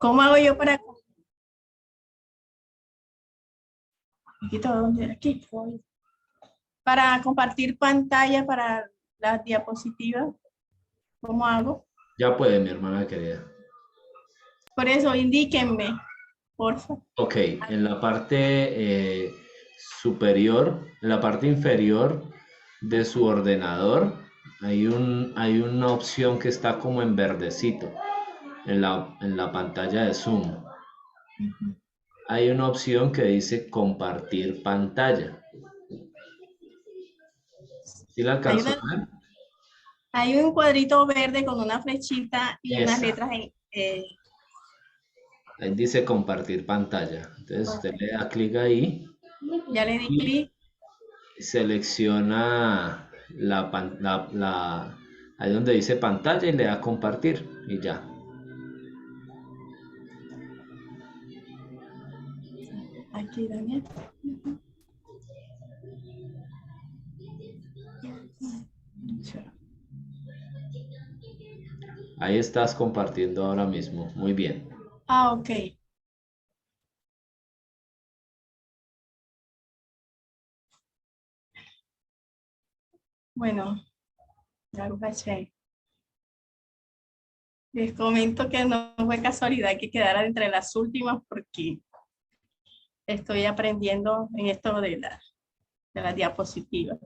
¿Cómo hago yo para... Aquí, para compartir pantalla para las diapositivas? ¿Cómo hago? Ya puede, mi hermana querida. Por eso, indíquenme, por favor. Ok, en la parte superior, en la parte inferior de su ordenador, hay una opción que está como en verdecito en la pantalla de Zoom. Hay una opción que dice compartir pantalla. ¿Sí la Hay, alcanzó a ver? hay un cuadrito verde con una flechita y unas Esa. letras en... Ahí dice compartir pantalla. Entonces usted le da clic ahí ya le di y clic. selecciona ahí donde dice pantalla y le da compartir y ya. Aquí, Daniel. Ahí estás compartiendo ahora mismo. Muy bien. Ah, ok. Bueno, ya lo caché. Les comento que no fue casualidad que quedara entre las últimas porque estoy aprendiendo en esto de las diapositivas.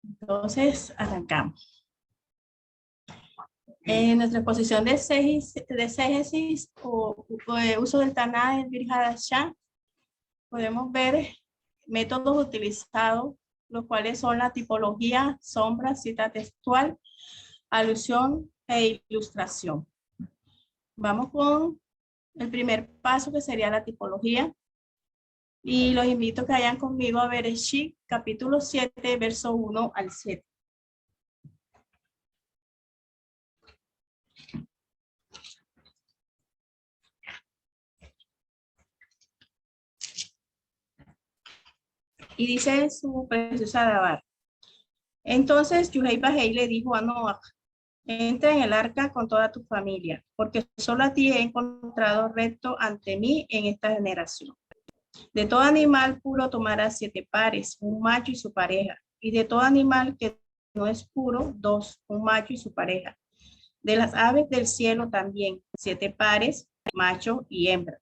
Entonces, arrancamos. En nuestra exposición de exégesis o uso del Taná del Virjadashá, podemos ver métodos utilizados, los cuales son la tipología, sombra, cita textual, alusión e ilustración. Vamos con el primer paso, que sería la tipología. Y los invito a que vayan conmigo a Bereshit, capítulo 7, verso 1 al 7. Y dice su preciosa Dabar. Entonces Yuhei Bajei le dijo a Noah: entra en el arca con toda tu familia, porque solo a ti he encontrado recto ante mí en esta generación. De todo animal puro tomarás 7 pares, un macho y su pareja, y de todo animal que no es puro, 2, un macho y su pareja. De las aves del cielo también, 7 pares, macho y hembra,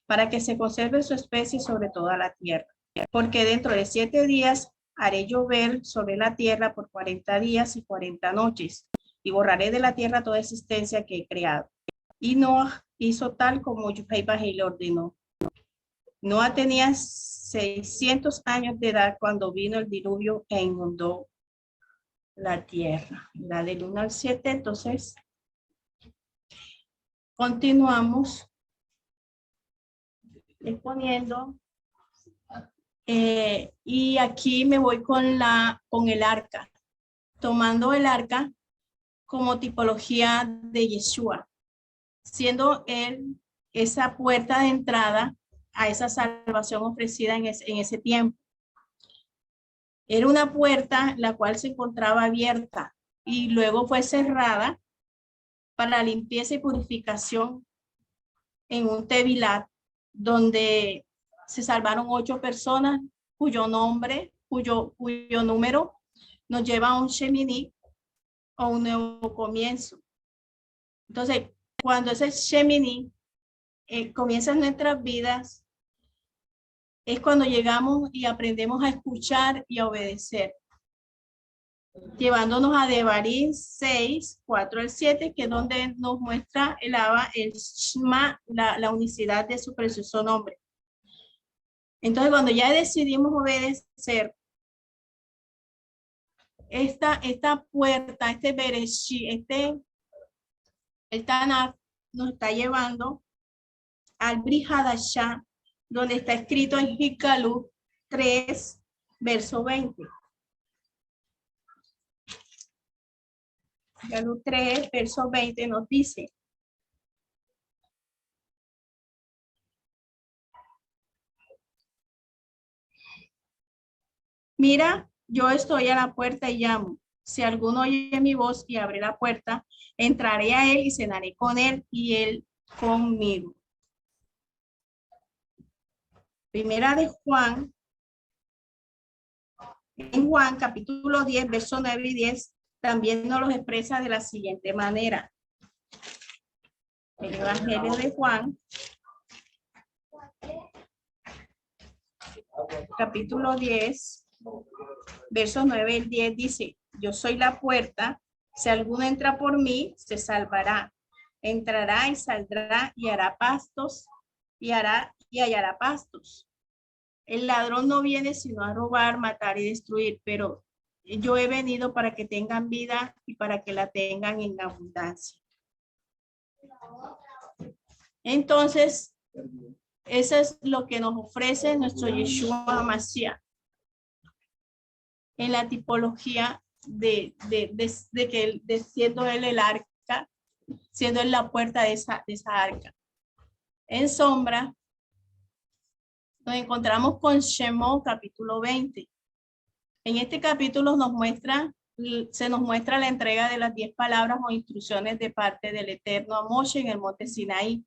para que se conserve su especie sobre toda la tierra. Porque dentro de 7 días haré llover sobre la tierra por 40 días y 40 noches, y borraré de la tierra toda existencia que he creado. Y Noah hizo tal como Yuhei Bajei le ordenó. Noah tenía 600 años de edad cuando vino el diluvio e inundó la tierra. La del 1 al 7, entonces continuamos exponiendo. Y aquí me voy con el arca, tomando el arca como tipología de Yeshua, siendo él esa puerta de entrada a esa salvación ofrecida en ese tiempo. Era una puerta la cual se encontraba abierta y luego fue cerrada para limpieza y purificación en un tevilat, donde se salvaron 8 personas cuyo número nos lleva a un Shemini o un nuevo comienzo. Entonces, cuando ese Shemini comienza en nuestras vidas, es cuando llegamos y aprendemos a escuchar y a obedecer, llevándonos a Devarim 6, 4 al 7, que es donde nos muestra el Shema, la unicidad de su precioso nombre. Entonces, cuando ya decidimos obedecer, esta puerta, este Bereshit, el Tanakh, nos está llevando al Brit Hadashah, donde está escrito en Hikalu 3, verso 20. Hikalu 3, verso 20 nos dice: mira, yo estoy a la puerta y llamo. Si alguno oye mi voz y abre la puerta, entraré a él y cenaré con él y él conmigo. Primera de Juan, en Juan capítulo 10, versos 9 y 10, también nos los expresa de la siguiente manera. El Evangelio de Juan, capítulo 10, versos 9 y 10 dice, yo soy la puerta, si alguno entra por mí, se salvará. Entrará y saldrá y hará pastos y hallará pastos. El ladrón no viene sino a robar, matar y destruir, pero yo he venido para que tengan vida y para que la tengan en abundancia. Entonces, eso es lo que nos ofrece nuestro Yeshua Mashiach en la tipología de que siendo él el arca, siendo él la puerta de esa arca. En sombra, nos encontramos con Shemot, capítulo 20. En este capítulo se nos muestra la entrega de las 10 palabras o instrucciones de parte del Eterno a Moshe en el monte Sinaí,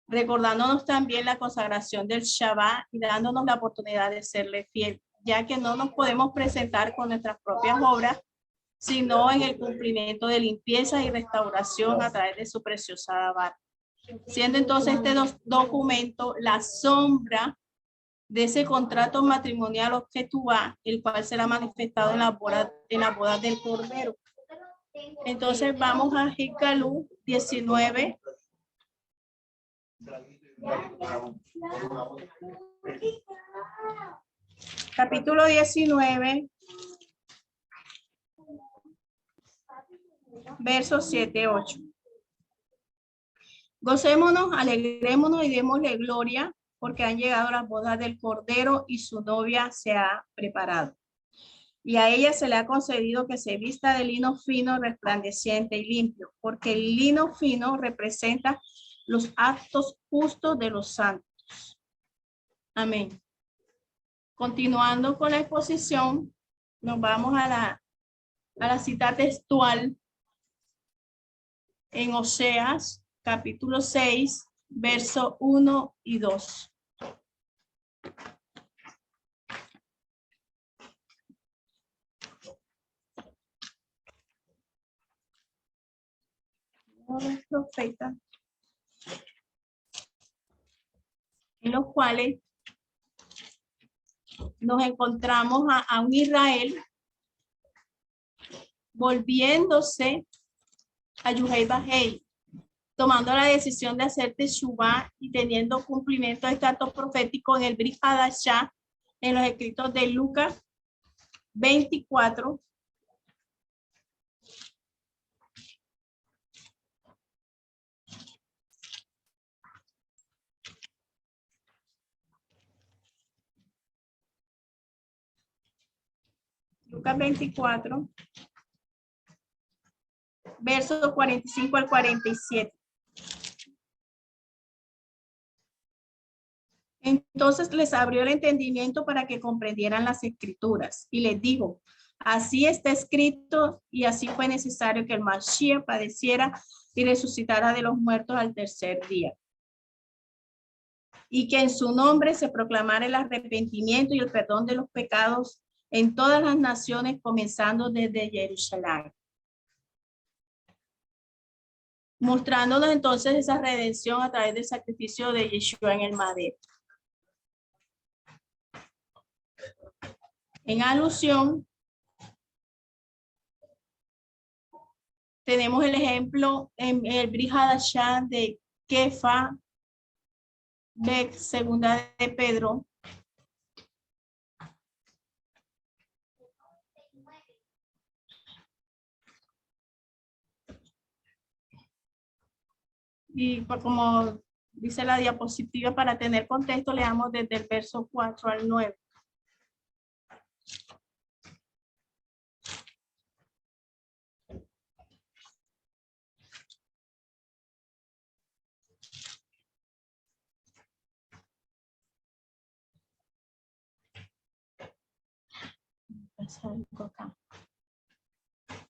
recordándonos también la consagración del Shabbat y dándonos la oportunidad de serle fiel, ya que no nos podemos presentar con nuestras propias obras, sino en el cumplimiento de limpieza y restauración a través de su preciosa Dabar. Siendo entonces este documento la sombra de ese contrato matrimonial o ketubá, el cual será manifestado en la boda del Cordero. Entonces vamos a Hikalu 19. Capítulo 19, versos 7, 8. Gocémonos, alegrémonos y démosle gloria, porque han llegado las bodas del Cordero y su novia se ha preparado. Y a ella se le ha concedido que se vista de lino fino, resplandeciente y limpio, porque el lino fino representa los actos justos de los santos. Amén. Continuando con la exposición, nos vamos a la cita textual en Oseas, capítulo 6, verso 1 y 2. Los profetas, en los cuales nos encontramos a un Israel volviéndose a Yuhei Bajei, tomando la decisión de hacer Teshuvá y teniendo cumplimiento de este acto profético en el Brit Hadashah, en los escritos de Lucas 24. Lucas 24, versos 45 al 47. Entonces les abrió el entendimiento para que comprendieran las escrituras y les dijo, así está escrito y así fue necesario que el Mashiach padeciera y resucitara de los muertos al tercer día. Y que en su nombre se proclamara el arrepentimiento y el perdón de los pecados en todas las naciones, comenzando desde Jerusalén. Mostrándonos entonces esa redención a través del sacrificio de Yeshua en el madero. En alusión, tenemos el ejemplo en el Brit Hadashah de Kefa, Bek, segunda de Pedro. Y como dice la diapositiva, para tener contexto, leamos desde el verso 4 al 9.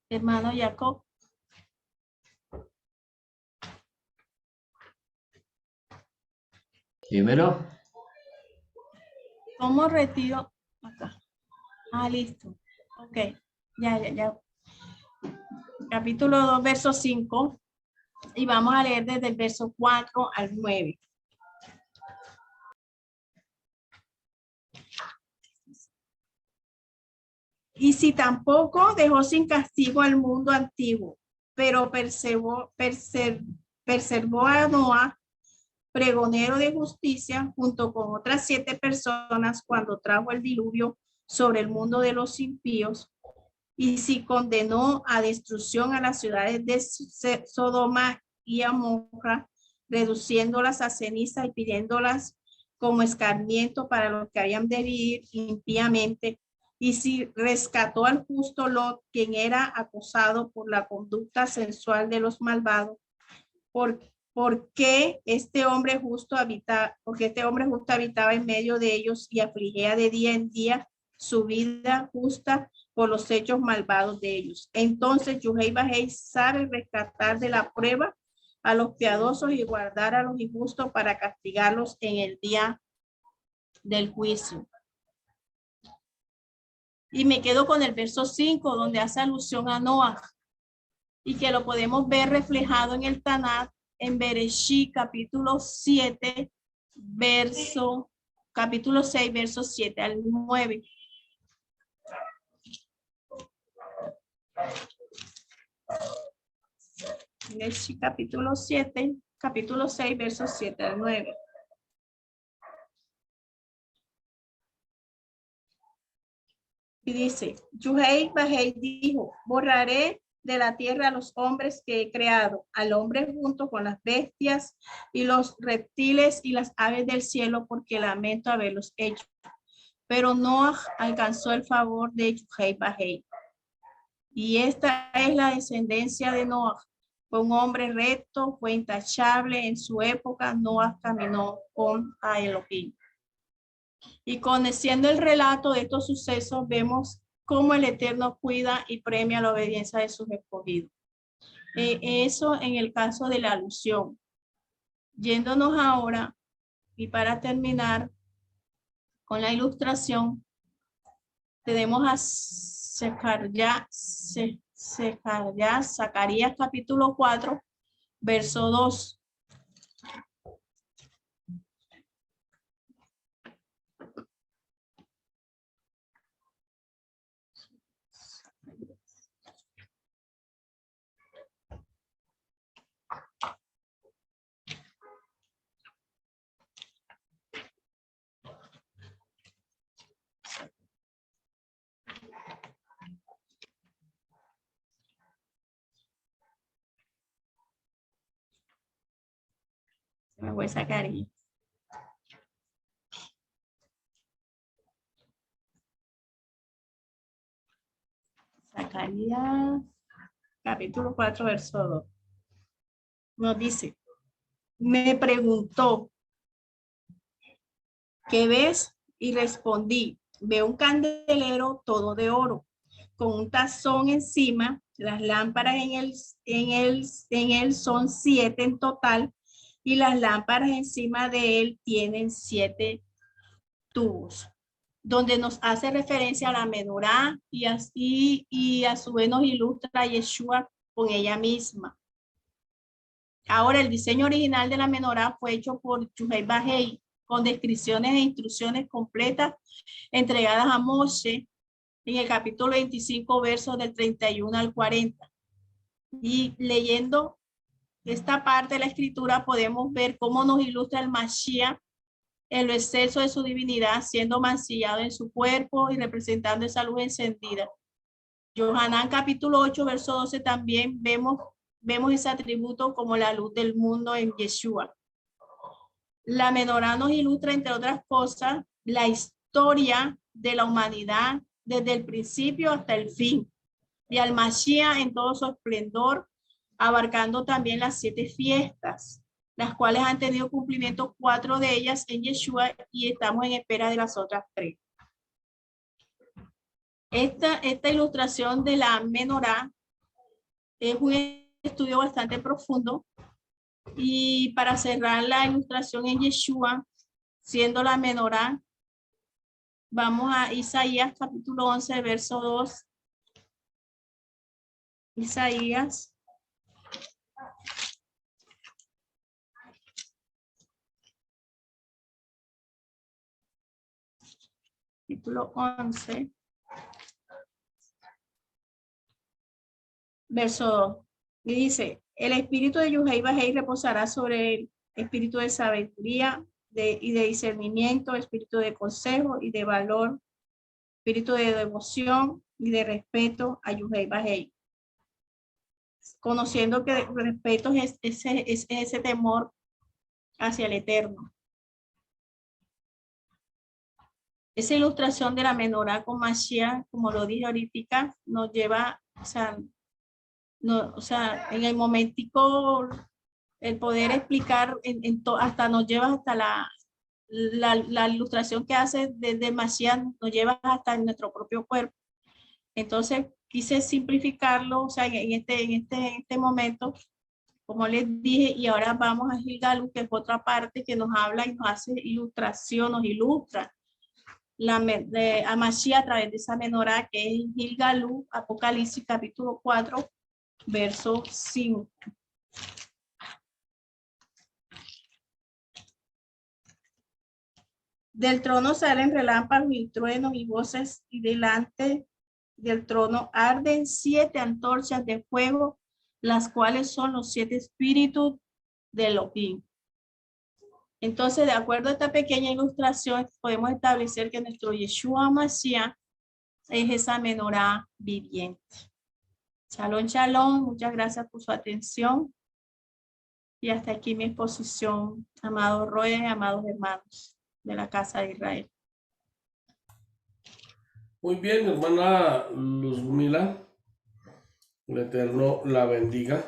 Hermano Jacob. Dímelo. ¿Cómo retiro? Acá. Ah, listo. Ok. Ya. Capítulo 2, verso 5. Y vamos a leer desde el verso 4 al 9. Y si tampoco dejó sin castigo al mundo antiguo, pero preservó a Noa, pregonero de justicia, junto con otras 7 personas cuando trajo el diluvio sobre el mundo de los impíos, y si condenó a destrucción a las ciudades de Sodoma y Gomorra, reduciéndolas a ceniza y pidiéndolas como escarmiento para los que habían de vivir impíamente, y si rescató al justo Lot, quien era acosado por la conducta sensual de los malvados, porque este hombre justo habitaba en medio de ellos y afligía de día en día su vida justa por los hechos malvados de ellos. Entonces Yuhei Bajei sabe rescatar de la prueba a los piadosos y guardar a los injustos para castigarlos en el día del juicio. Y me quedo con el verso 5, donde hace alusión a Noah, y que lo podemos ver reflejado en el Tanakh, en Bereshit, capítulo 7, capítulo 6, versos 7 al 9. Bereshit, capítulo 7, capítulo 6, versos 7 al 9. Y dice, Yuhei Bajei dijo, borraré de la tierra a los hombres que he creado, al hombre junto con las bestias y los reptiles y las aves del cielo, porque lamento haberlos hecho. Pero Noah alcanzó el favor de Yuhei Bajei. Y esta es la descendencia de Noah. Fue un hombre recto, fue intachable. En su época, Noah caminó con Elohim. Y conociendo el relato de estos sucesos, vemos cómo el Eterno cuida y premia la obediencia de sus escogidos. Eso en el caso de la alusión. Yéndonos ahora, y para terminar con la ilustración, tenemos a Zacarías capítulo 4, verso 2. Me voy a sacar ahí. Zacarías, capítulo 4, verso 2. Nos dice, me preguntó, ¿qué ves? Y respondí, veo un candelero todo de oro, con un tazón encima, las lámparas en él son 7 en total, y las lámparas encima de él tienen 7 tubos, donde nos hace referencia a la menorá y a su vez nos ilustra a Yeshua con ella misma. Ahora, el diseño original de la menorá fue hecho por Yuhei Bajei, con descripciones e instrucciones completas entregadas a Moshe en el capítulo 25, versos del 31 al 40. Y leyendo esta parte de la escritura podemos ver cómo nos ilustra el Mashiach en lo excelso de su divinidad, siendo mancillado en su cuerpo y representando esa luz encendida. Yohanan capítulo 8, verso 12 también vemos ese atributo como la luz del mundo en Yeshua. La menorá nos ilustra, entre otras cosas, la historia de la humanidad desde el principio hasta el fin, y al Mashiach en todo su esplendor, abarcando también las 7 fiestas, las cuales han tenido cumplimiento 4 de ellas en Yeshua y estamos en espera de las otras 3. Esta ilustración de la menorá es un estudio bastante profundo, y para cerrar la ilustración en Yeshua, siendo la menorá. Vamos a Isaías capítulo 11, verso 2. Isaías. Capítulo 11. Verso 2. Y dice, el espíritu de Yuhei Bajei reposará sobre él, espíritu de sabiduría y de discernimiento, espíritu de consejo y de valor, espíritu de devoción y de respeto a Yuhei Bajei. Conociendo que respeto es ese temor hacia el Eterno. Esa ilustración de la menorá con Mashiach, como lo dije ahorita, nos lleva, en el momentico, el poder explicar, hasta nos lleva hasta la ilustración que hace de Mashiach, nos lleva hasta en nuestro propio cuerpo. Entonces, quise simplificarlo, en este momento, como les dije, y ahora vamos a Gilgalú, que es otra parte que nos habla y nos hace ilustración, nos ilustra a Mashiach a través de esa menorá, que es Gilgalú, Apocalipsis capítulo 4, verso 5. Del trono salen relámpagos y truenos y voces, y delante del trono arden 7 antorchas de fuego, las cuales son los 7 espíritus de Elohim. Entonces, de acuerdo a esta pequeña ilustración, podemos establecer que nuestro Yeshua Mashiach es esa menorá viviente. Shalom, shalom. Muchas gracias por su atención. Y hasta aquí mi exposición, amados Roy, amados hermanos de la casa de Israel. Muy bien, hermana Luzmila. El Eterno la bendiga.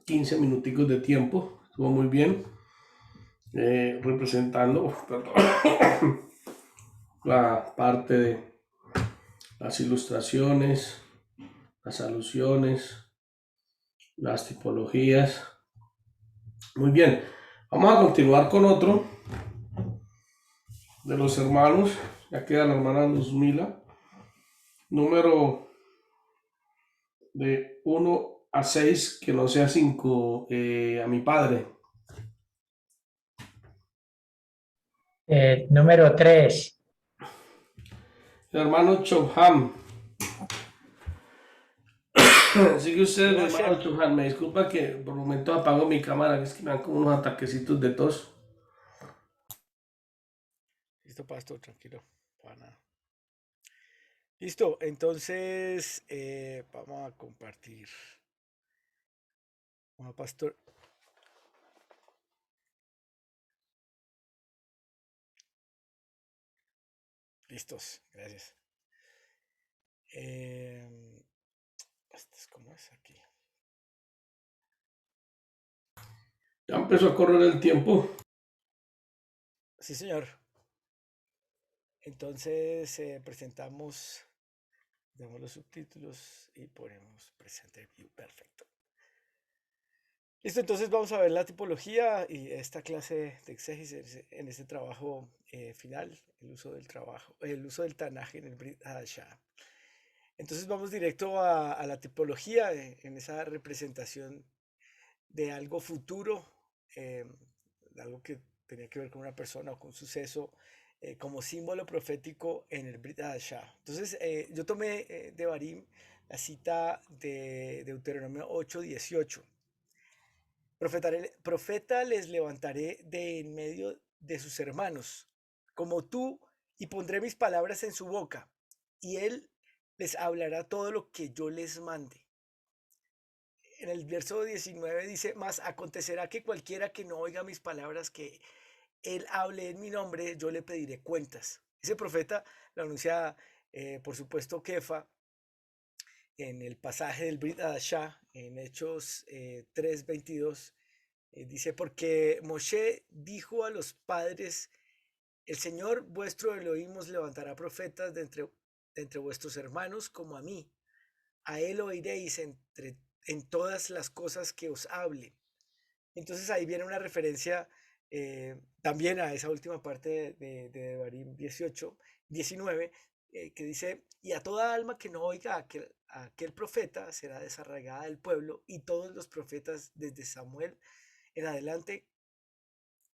15 minuticos de tiempo. Estuvo muy bien. Representando la parte de las ilustraciones, las alusiones, las tipologías. Muy bien. Vamos a continuar con otro de los hermanos. Ya queda la hermana Luzmila. Número de 1 a 6, que no sea 5, a mi padre. Número 3. El hermano Chobham. Sigue usted, hermano Chobham. Me disculpa que por un momento apago mi cámara, es que me dan como unos ataquecitos de tos. Listo, pastor, tranquilo. Para nada. Listo, entonces vamos a compartir. Bueno, pastor. Listos, gracias. ¿Cómo es aquí? Ya empezó a correr el tiempo. Sí, señor. Entonces presentamos, damos los subtítulos y ponemos presente view. Perfecto. Listo, entonces vamos a ver la tipología y esta clase de exégesis en este trabajo final, el uso del Tanaj en el Brit Hadashah. Entonces vamos directo a la tipología en esa representación de algo futuro, de algo que tenía que ver con una persona o con un suceso, como símbolo profético en el Brit Hadashah. Entonces yo tomé de Barim la cita de Deuteronomio 8:18. Profeta les levantaré de en medio de sus hermanos, como tú, y pondré mis palabras en su boca, y él les hablará todo lo que yo les mande. En el verso 19 dice, mas acontecerá que cualquiera que no oiga mis palabras, que él hable en mi nombre, yo le pediré cuentas. Ese profeta lo anuncia, por supuesto, Kefa, en el pasaje del Brit Hadashah, en Hechos 3:22. Dice, porque Moshe dijo a los padres, el Señor vuestro Elohim os levantará profetas de entre vuestros hermanos como a mí. A él oiréis en todas las cosas que os hable. Entonces ahí viene una referencia también a esa última parte de Devarim 18, 19, que dice, y a toda alma que no oiga a aquel profeta será desarraigada del pueblo, y todos los profetas desde Samuel en adelante,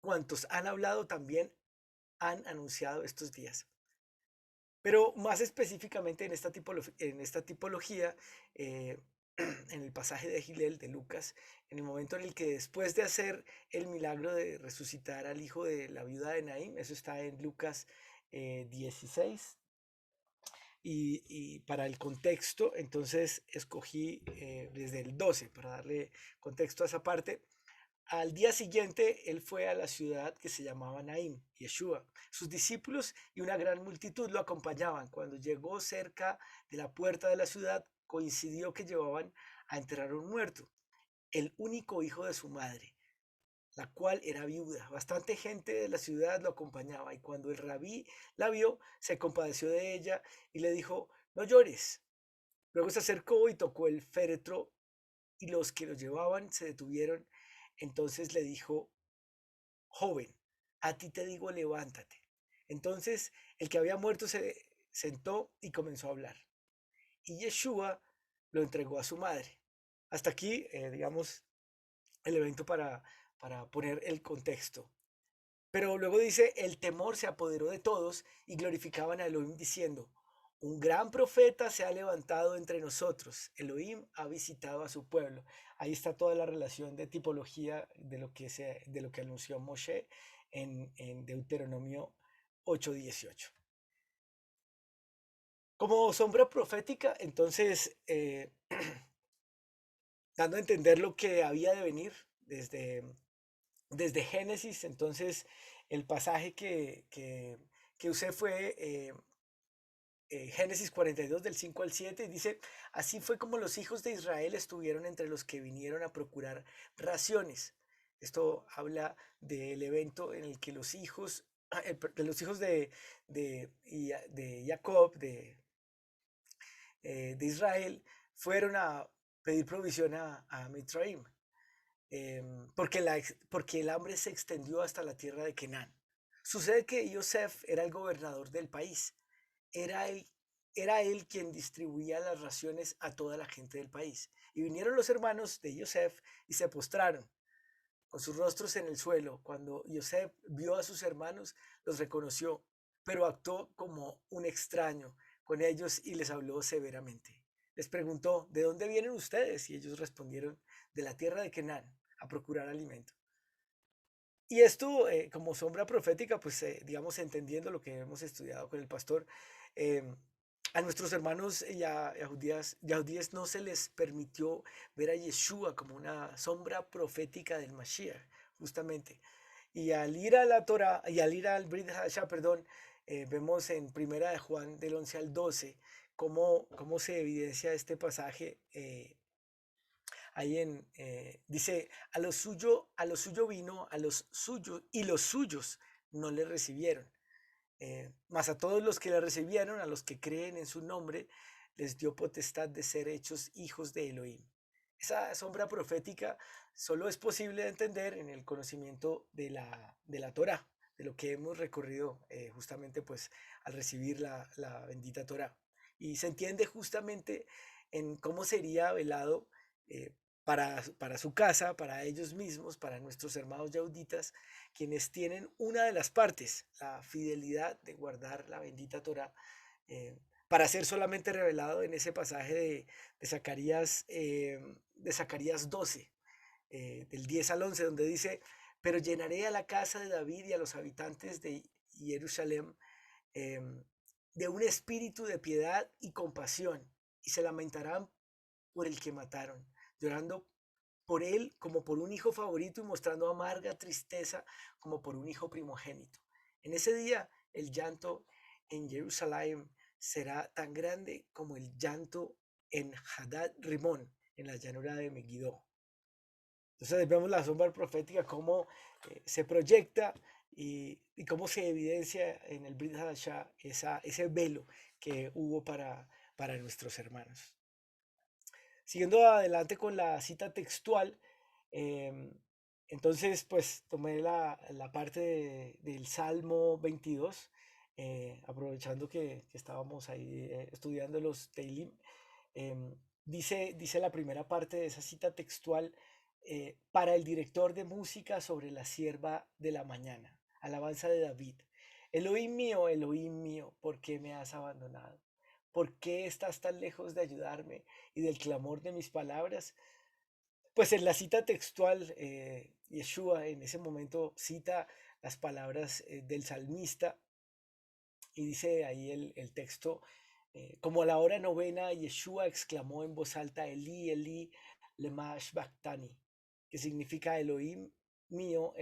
cuantos han hablado también han anunciado estos días. Pero más específicamente en esta tipología, eh, en el pasaje de Gilel de Lucas, en el momento en el que después de hacer el milagro de resucitar al hijo de la viuda de Naín, eso está en Lucas 16, y para el contexto, entonces escogí desde el 12 para darle contexto a esa parte. Al día siguiente, él fue a la ciudad que se llamaba Naim, Yeshua. Sus discípulos y una gran multitud lo acompañaban. Cuando llegó cerca de la puerta de la ciudad, coincidió que llevaban a enterrar a un muerto, el único hijo de su madre, la cual era viuda. Bastante gente de la ciudad lo acompañaba y cuando el rabí la vio, se compadeció de ella y le dijo, no llores. Luego se acercó y tocó el féretro y los que lo llevaban se detuvieron. Entonces le dijo, joven, a ti te digo, levántate. Entonces el que había muerto se sentó y comenzó a hablar. Y Yeshua lo entregó a su madre. Hasta aquí, digamos, el evento para poner el contexto. Pero luego dice, el temor se apoderó de todos y glorificaban a Elohim diciendo, un gran profeta se ha levantado entre nosotros. Elohim ha visitado a su pueblo. Ahí está toda la relación de tipología de lo que anunció Moshe en Deuteronomio 8:18. Como sombra profética, entonces, dando a entender lo que había de venir desde Génesis, entonces el pasaje que usé fue Génesis 42 del 5 al 7 y dice, así fue como los hijos de Israel estuvieron entre los que vinieron a procurar raciones. Esto habla del evento en el que los hijos de Jacob, de Israel, fueron a pedir provisión a Mitraim, porque el hambre se extendió hasta la tierra de Canaán. Sucede que Yosef era el gobernador del país. Era él, era él quien distribuía las raciones a toda la gente del país. Y vinieron los hermanos de Yosef y se postraron con sus rostros en el suelo. Cuando Yosef vio a sus hermanos, los reconoció, pero actuó como un extraño con ellos y les habló severamente. Les preguntó, ¿de dónde vienen ustedes? Y ellos respondieron, de la tierra de Canaán, a procurar alimento. Y esto, como sombra profética, pues digamos, entendiendo lo que hemos estudiado con el pastor, eh, a nuestros hermanos yahudíes no se les permitió ver a Yeshua como una sombra profética del Mashiach, justamente. Y al ir a la Torah, y al ir al Brit Hadashah, perdón, vemos en Primera de Juan del 11 al 12 cómo se evidencia este pasaje. Ahí dice, a lo suyo vino, a los suyos, y los suyos no le recibieron. Mas a todos los que le recibieron, a los que creen en su nombre, les dio potestad de ser hechos hijos de Elohim. Esa sombra profética solo es posible de entender en el conocimiento de la Torah, de lo que hemos recorrido justamente pues al recibir la bendita Torah. Y se entiende justamente en cómo sería velado para su casa, para ellos mismos, para nuestros hermanos yauditas, quienes tienen una de las partes, la fidelidad de guardar la bendita Torah, para ser solamente revelado en ese pasaje de Zacarías 12, del 10 al 11, donde dice, pero llenaré a la casa de David y a los habitantes de Jerusalén de un espíritu de piedad y compasión, y se lamentarán por el que mataron, llorando por él como por un hijo favorito y mostrando amarga tristeza como por un hijo primogénito. En ese día el llanto en Jerusalén será tan grande como el llanto en Hadad Rimón, en la llanura de Megiddo. Entonces vemos la sombra profética, cómo se proyecta y cómo se evidencia en el Brit Hadashah ese velo que hubo para nuestros hermanos. Siguiendo adelante con la cita textual, Entonces, pues tomé la parte del Salmo 22, aprovechando que estábamos ahí estudiando los Teilim. Dice la primera parte de esa cita textual, para el director de música sobre la sierva de la mañana, alabanza de David. Elohim mío, ¿por qué me has abandonado? ¿Por qué estás tan lejos de ayudarme y del clamor de mis palabras? Pues en la cita textual, Yeshua en ese momento cita las palabras del salmista y dice ahí el texto, como a la hora novena, Yeshua exclamó en voz alta, Elí, Elí, lema sabachthani, que significa Elohim mío,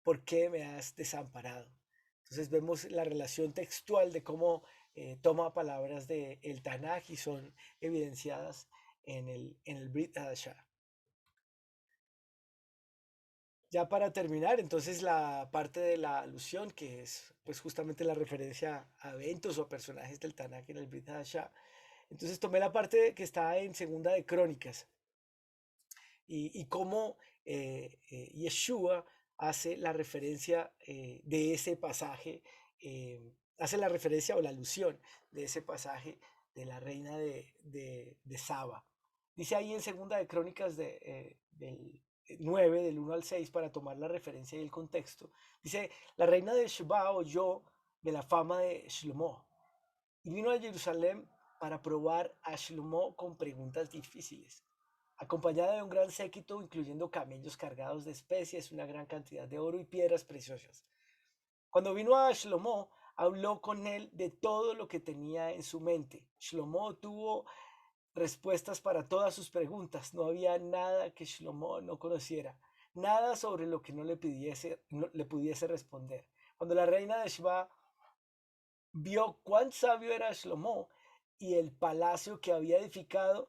¿por qué me has desamparado? Entonces vemos la relación textual de cómo toma palabras del Tanaj y son evidenciadas en el Brit Hadashah. Ya para terminar, entonces la parte de la alusión, que es pues justamente la referencia a eventos o a personajes del Tanakh en el Brit Hadashah. Entonces tomé la parte que está en Segunda de Crónicas y cómo Yeshua hace la referencia de ese pasaje, hace la referencia o la alusión de ese pasaje de la reina de Saba. Dice ahí en Segunda de Crónicas del 9, del 1 al 6, para tomar la referencia y el contexto. Dice, la reina de Sheba oyó de la fama de Shlomo y vino a Jerusalén para probar a Shlomo con preguntas difíciles, acompañada de un gran séquito, incluyendo camellos cargados de especies, una gran cantidad de oro y piedras preciosas. Cuando vino a Shlomo, habló con él de todo lo que tenía en su mente. Shlomo tuvo respuestas para todas sus preguntas. No había nada que Shlomo no conociera, nada sobre lo que no le pudiese responder. Cuando la reina de Sheba vio cuán sabio era Shlomo y el palacio que había edificado,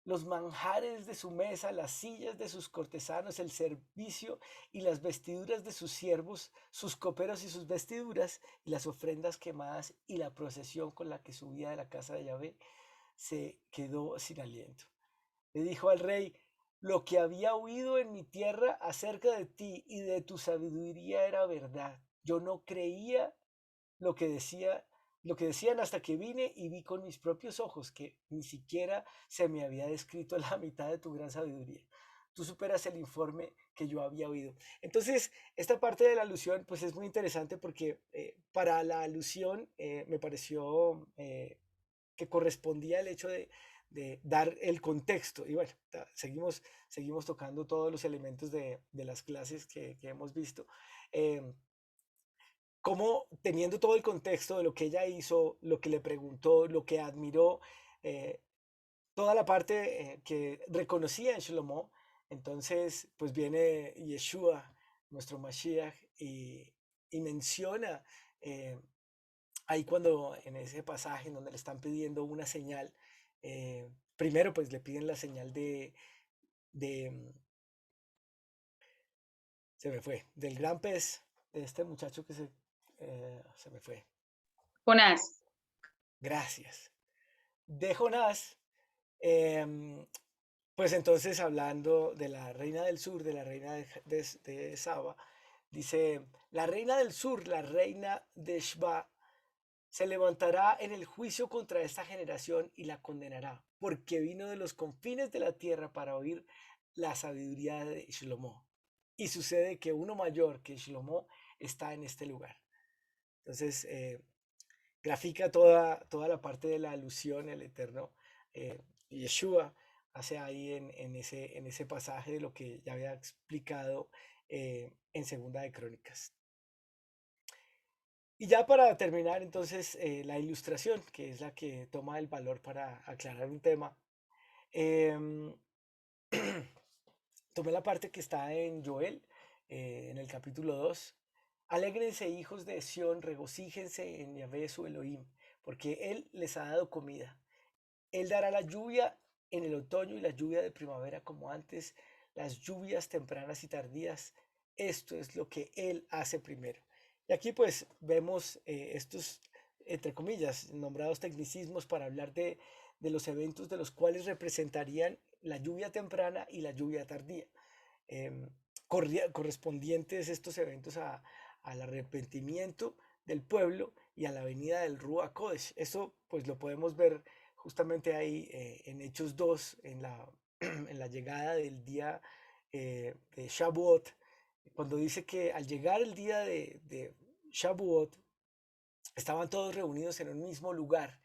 los manjares de su mesa, las sillas de sus cortesanos, el servicio y las vestiduras de sus siervos, sus coperos y sus vestiduras, y las ofrendas quemadas y la procesión con la que subía de la casa de Yahvé, se quedó sin aliento. Le dijo al rey, lo que había oído en mi tierra acerca de ti y de tu sabiduría era verdad. Yo no creía lo que decía, lo que decían hasta que vine y vi con mis propios ojos que ni siquiera se me había descrito la mitad de tu gran sabiduría. Tú superas el informe que yo había oído. Entonces, esta parte de la alusión, pues es muy interesante porque para la alusión me pareció que correspondía el hecho de dar el contexto. Y bueno, seguimos tocando todos los elementos de las clases que hemos visto. Eh, Como teniendo todo el contexto de lo que ella hizo, lo que le preguntó, lo que admiró, eh, toda la parte que reconocía en Shlomo, entonces pues viene Yeshua, nuestro Mashiach, y menciona ahí cuando en ese pasaje en donde le están pidiendo una señal, primero pues le piden la señal de se me fue, del gran pez, de este muchacho que se me fue. Jonás. Gracias. De Jonás, em, pues entonces hablando de la reina del sur, de la reina de Saba, dice, la reina del sur, la reina de Sheba, se levantará en el juicio contra esta generación y la condenará, porque vino de los confines de la tierra para oír la sabiduría de Shlomo. Y sucede que uno mayor que Shlomo está en este lugar. Entonces, grafica toda la parte de la alusión, el eterno Yeshua hace ahí en ese pasaje de lo que ya había explicado en Segunda de Crónicas. Y ya para terminar, entonces, la ilustración, que es la que toma el valor para aclarar un tema. em, Tomé la parte que está en Joel, en el capítulo 2. Alégrense, hijos de Sión, regocíjense en Yahvé su Elohim, porque Él les ha dado comida. Él dará la lluvia en el otoño y la lluvia de primavera como antes, las lluvias tempranas y tardías. Esto es lo que Él hace primero. Y aquí pues vemos estos, entre comillas, nombrados tecnicismos para hablar de los eventos de los cuales representarían la lluvia temprana y la lluvia tardía. correspondientes estos eventos al arrepentimiento del pueblo y a la venida del Ruach Kodesh. Eso pues lo podemos ver justamente ahí en Hechos 2, en la llegada del día de Shavuot, cuando dice que al llegar el día de Shavuot, estaban todos reunidos en un mismo lugar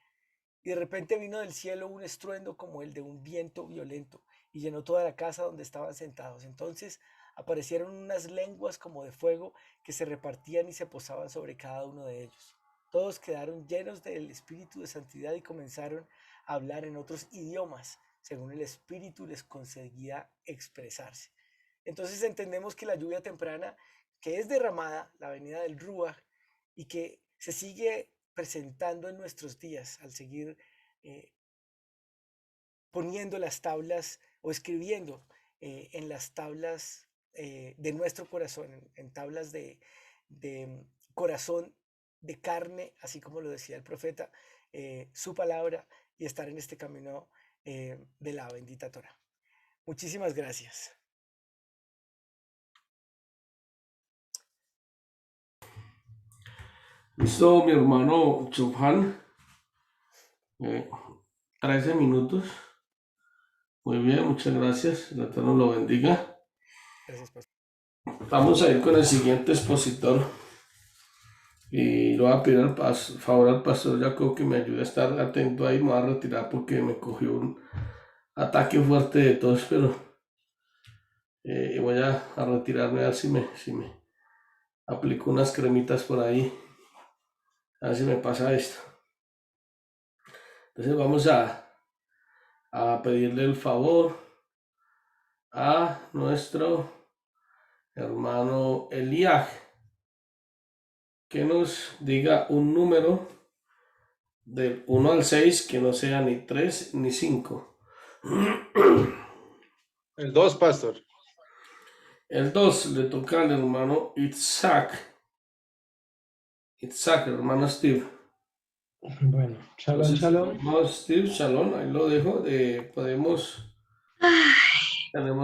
y de repente vino del cielo un estruendo como el de un viento violento y llenó toda la casa donde estaban sentados. Entonces aparecieron unas lenguas como de fuego que se repartían y se posaban sobre cada uno de ellos. Todos quedaron llenos del espíritu de santidad y comenzaron a hablar en otros idiomas, según el espíritu les concedía expresarse. Entonces entendemos que la lluvia temprana, que es derramada, la venida del Ruach, y que se sigue presentando en nuestros días al seguir poniendo las tablas o escribiendo en las tablas de nuestro corazón, en tablas de corazón, de carne, así como lo decía el profeta, su palabra y estar en este camino de la bendita Torah. Muchísimas gracias. Listo, mi hermano Chufan. 13 minutos. Muy bien, muchas gracias. El Eterno lo bendiga. Gracias, pastor. Vamos a ir con el siguiente expositor. Y lo voy a pedir favor al pastor Jacob que me ayude a estar atento ahí. Me voy a retirar porque me cogió un ataque fuerte de tos, pero voy a retirarme a ver si me aplico unas cremitas por ahí. A ver si me pasa esto. Entonces vamos a pedirle el favor a nuestro hermano Eliaj que nos diga un número del 1 al 6 que no sea ni 3 ni 5. El 2, pastor. El 2 le toca al hermano Itzhak, el hermano Steve. Bueno, shalom, Entonces, shalom. hermano Steve, shalom, ahí lo dejo. Tenemos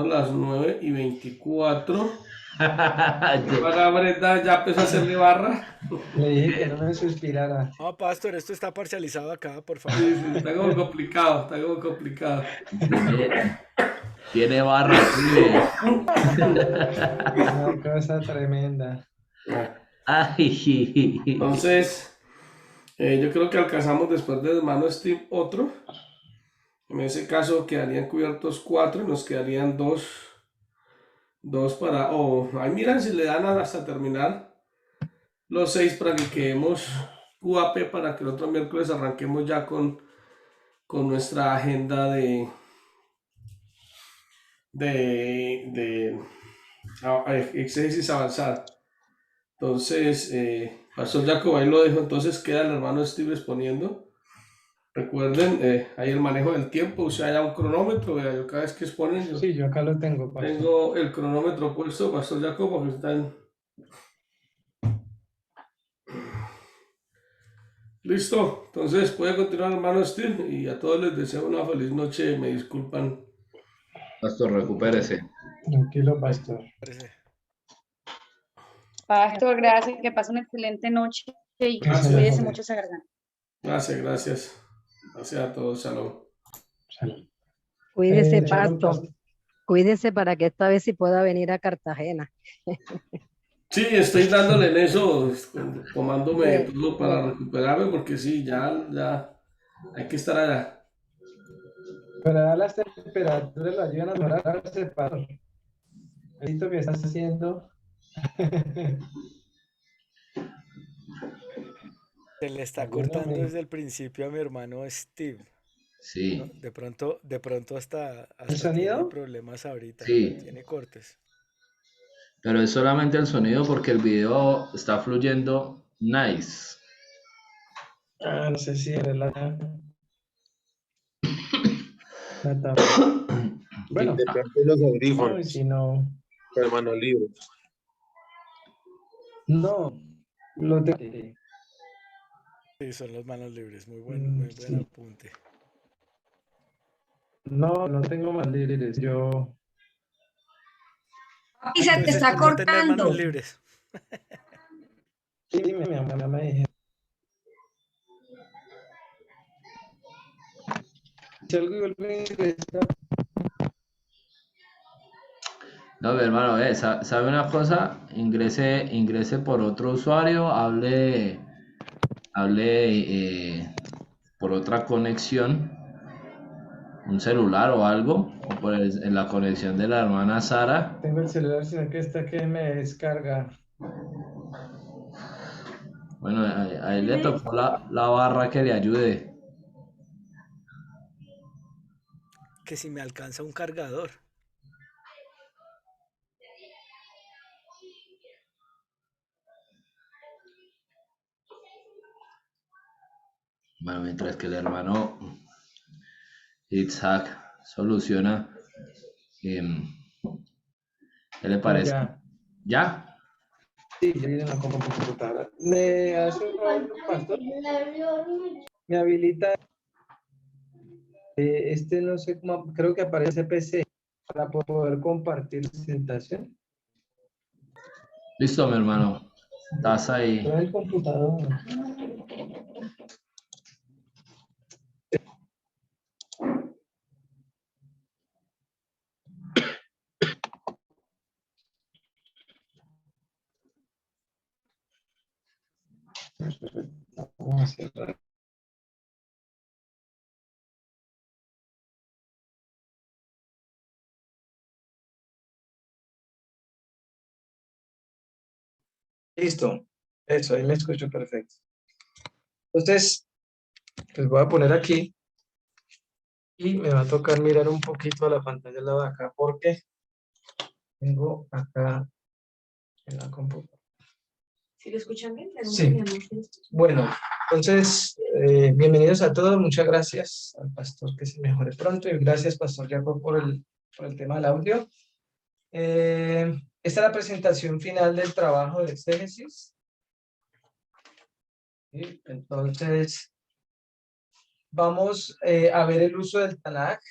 las 9:24. Para Brenda ya empezó a hacerle barra. Le dije que no me suspirara. No, pastor, esto está parcializado acá, por favor. Sí, está como complicado, Tiene barra, pibe. Una cosa tremenda. Ay. Entonces, yo creo que alcanzamos después del hermano Steve otro. En ese caso quedarían cubiertos 4 y nos quedarían 2 para... ahí miran si le dan hasta terminar los 6 para que quedemos QAP para que el otro miércoles arranquemos ya con nuestra agenda de exégesis avanzada. Entonces, Pastor Jacob ahí lo dejo. Entonces queda el hermano Steve exponiendo. Recuerden, hay el manejo del tiempo, o sea, hay un cronómetro, vea, yo cada vez que exponen, Sí, yo acá lo tengo, pastor. tengo el cronómetro puesto, Pastor Jacob, porque están... Listo, entonces puede continuar hermano Steve y a todos les deseo una feliz noche, me disculpan. Pastor, recupérese. Tranquilo, pastor. Pastor, gracias, que pase una excelente noche y Gracias. cuídese mucho esa garganta. Gracias. Gracias a todos, shalom. Shalom. Cuídese, Shalom, pastor. Cuídese para que esta vez sí pueda venir a Cartagena. Sí, estoy dándole en eso, tomándome todo para recuperarme, porque sí, ya hay que estar allá. Para las temperaturas lo ayudan a mejorarse, pastor. Esto que estás haciendo. Se le está Alguno cortando me- desde el principio a mi hermano Steve. Sí, ¿No? De pronto hasta sonido? tiene problemas ahorita. Sí. Tiene cortes. pero es solamente el sonido porque el video está fluyendo nice. No sé si era la Bueno, De pronto los no, audífonos, si no, hermano libre. no, lo tengo. Sí, son las manos libres. Muy buen Sí. apunte. No tengo más libres. Yo Papi, se te Entonces, está pues no tener manos cortando. libres. Sí, mi mamá me dijo. Si algo igual me interesa, No, mi hermano, ¿sabe una cosa? Ingrese por otro usuario, hable por otra conexión, un celular o algo, o por en la conexión de la hermana Sara. tengo el celular, sino que esta que me descarga. Bueno, a él le tocó la barra que le ayude. Que si me alcanza un cargador. Bueno, mientras que el hermano Itzhak soluciona, ¿qué le No, parece? ya. ¿Ya? Sí, ya viene la computadora. ¿Me hace un favor, pastor? Me habilita. Este no sé cómo, creo que aparece PC para poder compartir la presentación. Listo, mi hermano. Estás ahí. Pero en el computador. Vamos a cerrar. Listo. Eso, ahí me escucho perfecto. Entonces, pues voy a poner aquí y me va a tocar mirar un poquito a la pantalla de la de acá porque tengo acá en la computadora. ¿Sí lo escuchan bien? Sí. Bueno, entonces, bienvenidos a todos. Muchas gracias al pastor que se mejore pronto y gracias, pastor Jacob, por el tema del audio. Esta es la presentación final del trabajo de exégesis. ¿Sí? Entonces, vamos a ver el uso del Tanakh,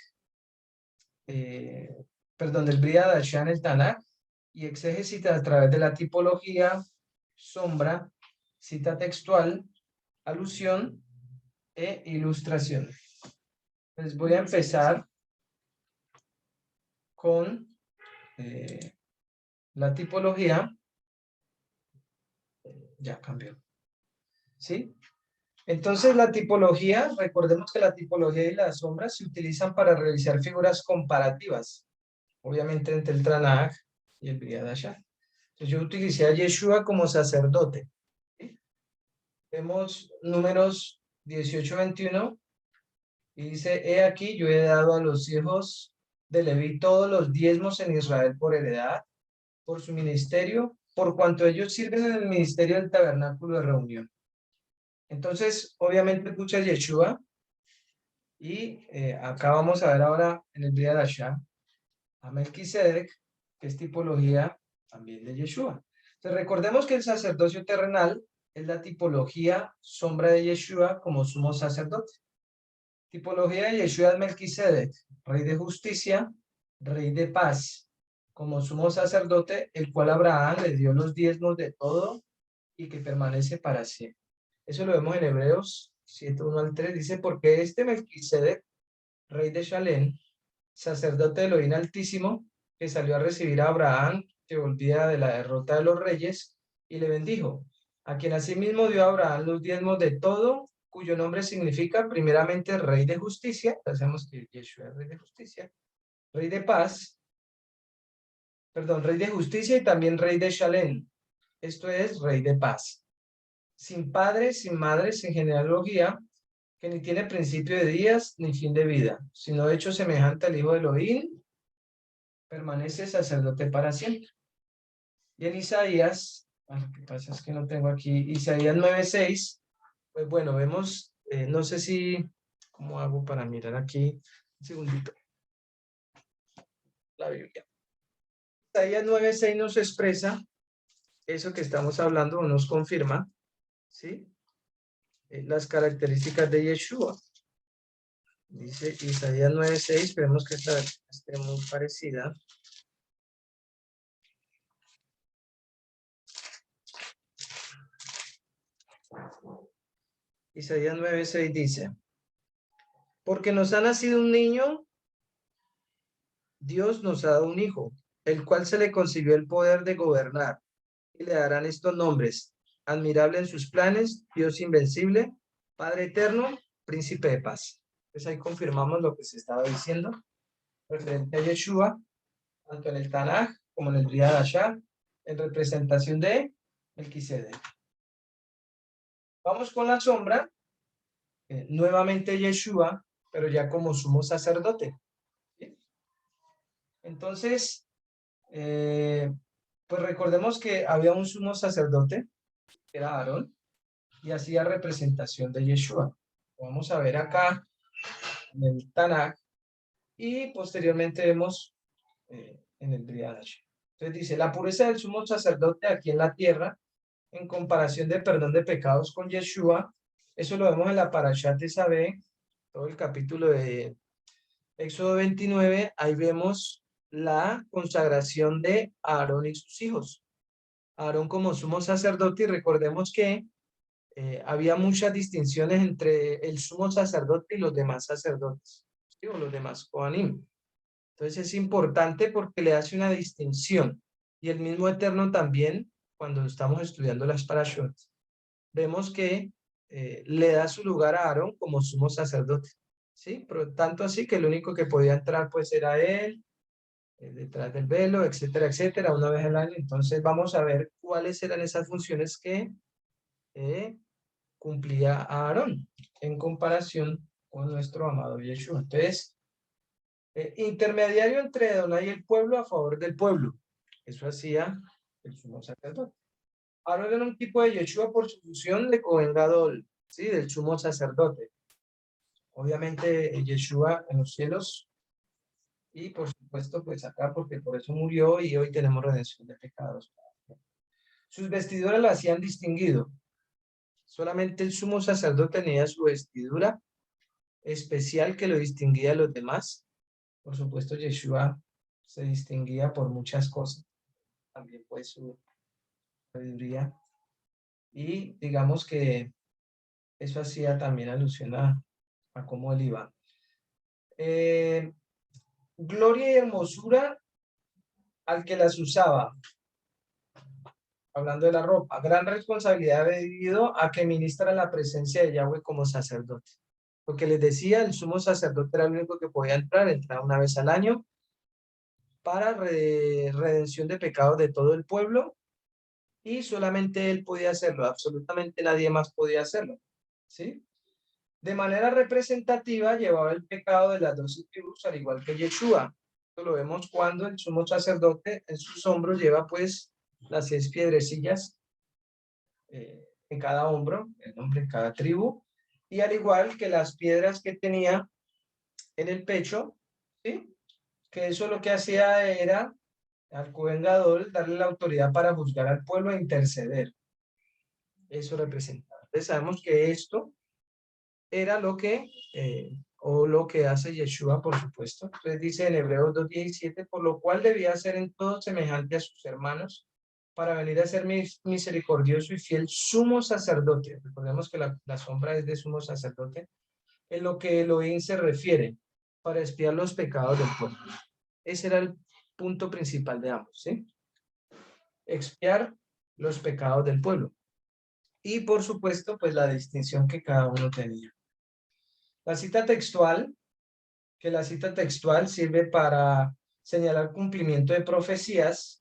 del Bria Dashan, el Tanakh, y exégesis a través de la tipología, sombra, cita textual, alusión e ilustración. Pues voy a empezar con la tipología. Ya cambió. ¿Sí? Entonces la tipología, recordemos que la tipología y las sombras se utilizan para realizar figuras comparativas, obviamente entre el Tanakh y el Bria Dashan. Entonces yo utilicé a Yeshua como sacerdote. ¿Sí? Vemos números 18-21 y dice, he aquí yo he dado a los hijos de Leví todos los diezmos en Israel por heredad, por su ministerio, por cuanto ellos sirven en el ministerio del tabernáculo de reunión. Entonces, obviamente, escucha Yeshua, y acá vamos a ver ahora en el Bria Dashan a Melquisedec, que es tipología también de Yeshua. Entonces, recordemos que el sacerdocio terrenal es la tipología sombra de Yeshua como sumo sacerdote. Tipología de Yeshua es Melquisedec, rey de justicia, rey de paz, como sumo sacerdote, el cual Abraham le dio los diezmos de todo y que permanece para siempre. Eso lo vemos en Hebreos 7:1-3, dice, porque este Melquisedec, rey de Shalem, sacerdote de Elohim Altísimo, que salió a recibir a Abraham, que volvía de la derrota de los reyes, y le bendijo, a quien asimismo dio a Abraham los diezmos de todo, cuyo nombre significa primeramente rey de justicia, ya sabemos que Yeshua es rey de justicia, rey de paz, rey de justicia y también rey de Shalem, esto es rey de paz, sin padre, sin madre, sin genealogía, que ni tiene principio de días ni fin de vida, sino hecho semejante al Hijo de Elohim, permanece sacerdote para siempre. Y en Isaías, lo que pasa es que no tengo aquí, Isaías 9:6, pues bueno, vemos, no sé si, ¿cómo hago para mirar aquí? Un segundito. La Biblia. Isaías 9:6 nos expresa eso que estamos hablando, o nos confirma, ¿sí? Las características de Yeshua. Dice Isaías 9:6, esperemos que esta esté muy parecida. Isaías 9:6 dice, porque nos ha nacido un niño, Dios nos ha dado un hijo, el cual se le concedió el poder de gobernar, y le darán estos nombres: admirable en sus planes, Dios invencible, Padre eterno, príncipe de paz. Entonces ahí confirmamos lo que se estaba diciendo referente a Yeshua, tanto en el Tanaj como en el Brit Hadashah, en representación de Melquisedec. Vamos con la sombra, nuevamente Yeshua, pero ya como sumo sacerdote. ¿Sí? Entonces, pues recordemos que había un sumo sacerdote, que era Aarón, y hacía representación de Yeshua. Vamos a ver acá en el Tanaj, y posteriormente vemos en el Brit Hadashah. Entonces dice, la pureza del sumo sacerdote aquí en la tierra, en comparación de perdón de pecados con Yeshua, eso lo vemos en la Parashat de Sabé, todo el capítulo de Éxodo 29, ahí vemos la consagración de Aarón y sus hijos. Aarón como sumo sacerdote, y recordemos que había muchas distinciones entre el sumo sacerdote y los demás sacerdotes, ¿sí? O los demás Kohanim. Entonces es importante porque le hace una distinción. Y el mismo Eterno también, cuando estamos estudiando las parashot, vemos que le da su lugar a Aarón como sumo sacerdote. ¿Sí? Pero tanto así que el único que podía entrar pues era él, detrás del velo, etcétera, etcétera, una vez al año. Entonces vamos a ver cuáles eran esas funciones que cumplía Aarón en comparación con nuestro amado Yeshua. Entonces, intermediario entre Adonai y el pueblo a favor del pueblo. Eso hacía el sumo sacerdote. Aarón era un tipo de Yeshua por su función de Cohen Gadol, ¿sí? Del sumo sacerdote. Obviamente Yeshua en los cielos, y por supuesto pues acá, porque por eso murió y hoy tenemos redención de pecados. Sus vestiduras la hacían distinguido. Solamente el sumo sacerdote tenía su vestidura especial que lo distinguía de los demás. Por supuesto Yeshua se distinguía por muchas cosas. También pues su sabiduría. Y digamos que eso hacía también alusión a cómo él iba. Gloria y hermosura al que las usaba. Hablando de la ropa, gran responsabilidad debido a que ministra la presencia de Yahweh como sacerdote. Lo que les decía, el sumo sacerdote era el único que podía entrar, entraba una vez al año para redención de pecados de todo el pueblo, y solamente él podía hacerlo, absolutamente nadie más podía hacerlo, ¿sí? De manera representativa llevaba el pecado de las 12 tribus, al igual que Yeshua. Esto lo vemos cuando el sumo sacerdote en sus hombros lleva pues las 6 piedrecillas en cada hombro, el nombre en cada tribu, y al igual que las piedras que tenía en el pecho, ¿sí? Que eso lo que hacía era al Cohen Gadol darle la autoridad para juzgar al pueblo e interceder. Eso representaba. Entonces sabemos que esto era lo que, o lo que hace Yeshua, por supuesto. Entonces dice en Hebreos 2:17, por lo cual debía ser en todo semejante a sus hermanos, para venir a ser misericordioso y fiel sumo sacerdote. Recordemos que la sombra es de sumo sacerdote, en lo que Elohim se refiere, para expiar los pecados del pueblo. Ese era el punto principal de ambos, ¿sí? Expiar los pecados del pueblo. Y por supuesto, pues la distinción que cada uno tenía. La cita textual, que la cita textual sirve para señalar cumplimiento de profecías,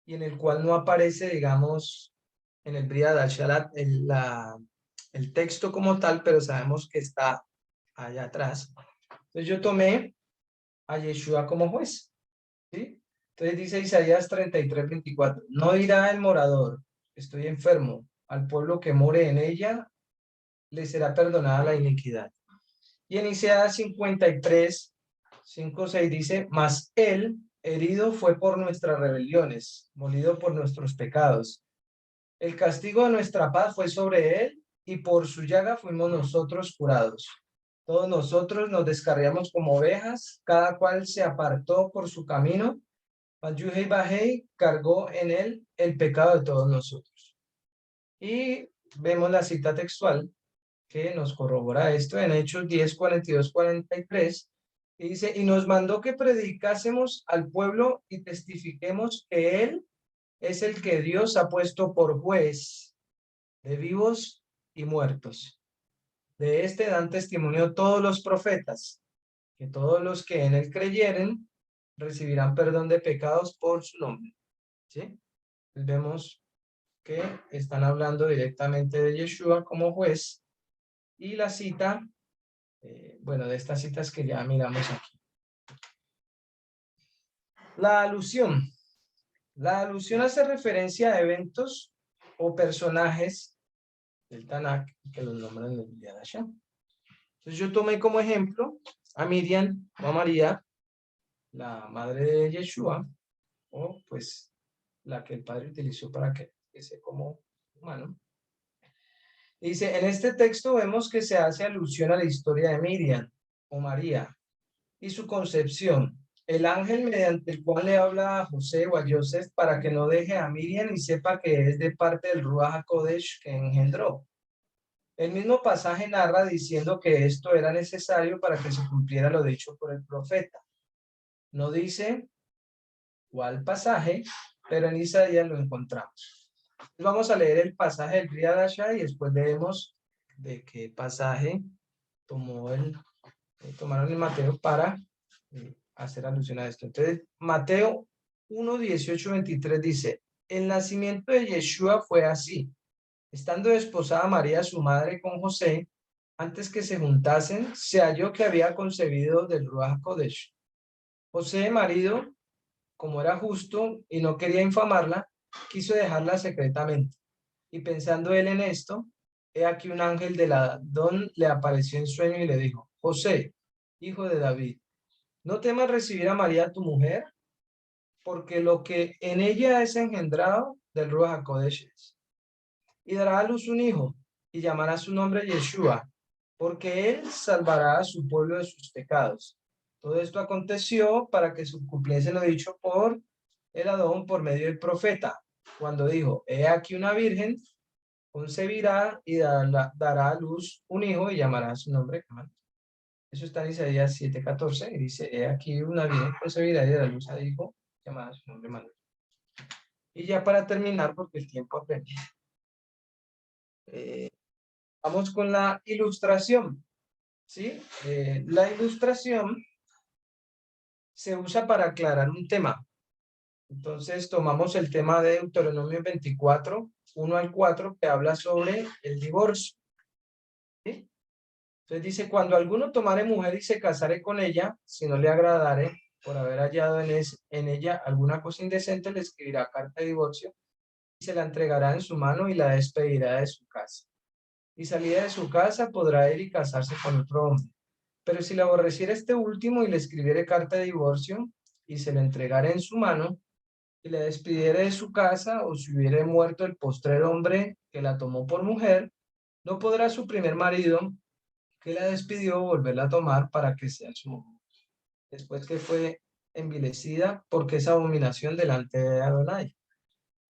y en el cual no aparece, digamos, en el Brit Hadashah el texto como tal, pero sabemos que está allá atrás. Entonces yo tomé a Yeshua como juez, ¿sí? Entonces dice Isaías 33:24, no dirá el morador, estoy enfermo, al pueblo que more en ella le será perdonada la iniquidad. Y en Isaías 53:5-6 dice, mas él herido fue por nuestras rebeliones, molido por nuestros pecados. El castigo de nuestra paz fue sobre él, y por su llaga fuimos nosotros curados. Todos nosotros nos descarriamos como ovejas, cada cual se apartó por su camino, mas Yuhei Bajei cargó en él el pecado de todos nosotros. Y vemos la cita textual que nos corrobora esto en Hechos 10, 42, 43. Y dice, y nos mandó que predicásemos al pueblo y testifiquemos que Él es el que Dios ha puesto por juez de vivos y muertos. De este dan testimonio todos los profetas, que todos los que en Él creyeren recibirán perdón de pecados por su nombre. ¿Sí? Vemos que están hablando directamente de Yeshua como juez. Y la cita, bueno, de estas citas que ya miramos aquí. La alusión. La alusión hace referencia a eventos o personajes del Tanakh que los nombran en el Yadashá. Entonces yo tomé como ejemplo a Miriam o a María, la madre de Yeshua, o pues la que el padre utilizó para que fuese como humano. Dice, en este texto vemos que se hace alusión a la historia de Miriam o María y su concepción. El ángel mediante el cual le habla a José o a Joseph para que no deje a Miriam y sepa que es de parte del Ruach HaKodesh que engendró. El mismo pasaje narra diciendo que esto era necesario para que se cumpliera lo dicho por el profeta. No dice cuál pasaje, pero en Isaías lo encontramos. Vamos a leer el pasaje del Brit Hadashah y después leemos de qué pasaje tomaron el Mateo para hacer alusión a esto. Entonces, Mateo 1, 18, 23 dice, el nacimiento de Yeshua fue así. Estando desposada María, su madre, con José, antes que se juntasen, se halló que había concebido del Ruach HaKodesh. José, marido, como era justo y no quería infamarla, quiso dejarla secretamente. Y pensando él en esto, he aquí un ángel del Adón le apareció en sueño y le dijo, José, hijo de David, no temas recibir a María tu mujer, porque lo que en ella es engendrado del Ruach HaKodesh es. Y dará a luz un hijo, y llamará su nombre Yeshua, porque él salvará a su pueblo de sus pecados. Todo esto aconteció para que se cumpliese lo dicho por el Adón por medio del profeta, cuando dijo, he aquí una virgen concebirá y dará a luz un hijo y llamará su nombre. Eso está en Isaías 7:14 y dice, he aquí una virgen concebirá y dará a luz a hijo, llamará su nombre Manuel. Y ya para terminar, porque el tiempo apremia. Vamos con la ilustración. ¿Sí? La ilustración se usa para aclarar un tema. Entonces tomamos el tema de Deuteronomio 24, 1 al 4, que habla sobre el divorcio. ¿Sí? Entonces dice, cuando alguno tomare mujer y se casare con ella, si no le agradare, por haber hallado en ella alguna cosa indecente, le escribirá carta de divorcio y se la entregará en su mano y la despedirá de su casa. Y salida de su casa podrá ir y casarse con otro hombre. Pero si le aborreciera este último y le escribiere carta de divorcio y se le entregara en su mano y le despidiera de su casa o si hubiere muerto el postrer hombre que la tomó por mujer, no podrá su primer marido que la despidió volverla a tomar para que sea su mujer, después que fue envilecida porque es abominación delante de Adonai.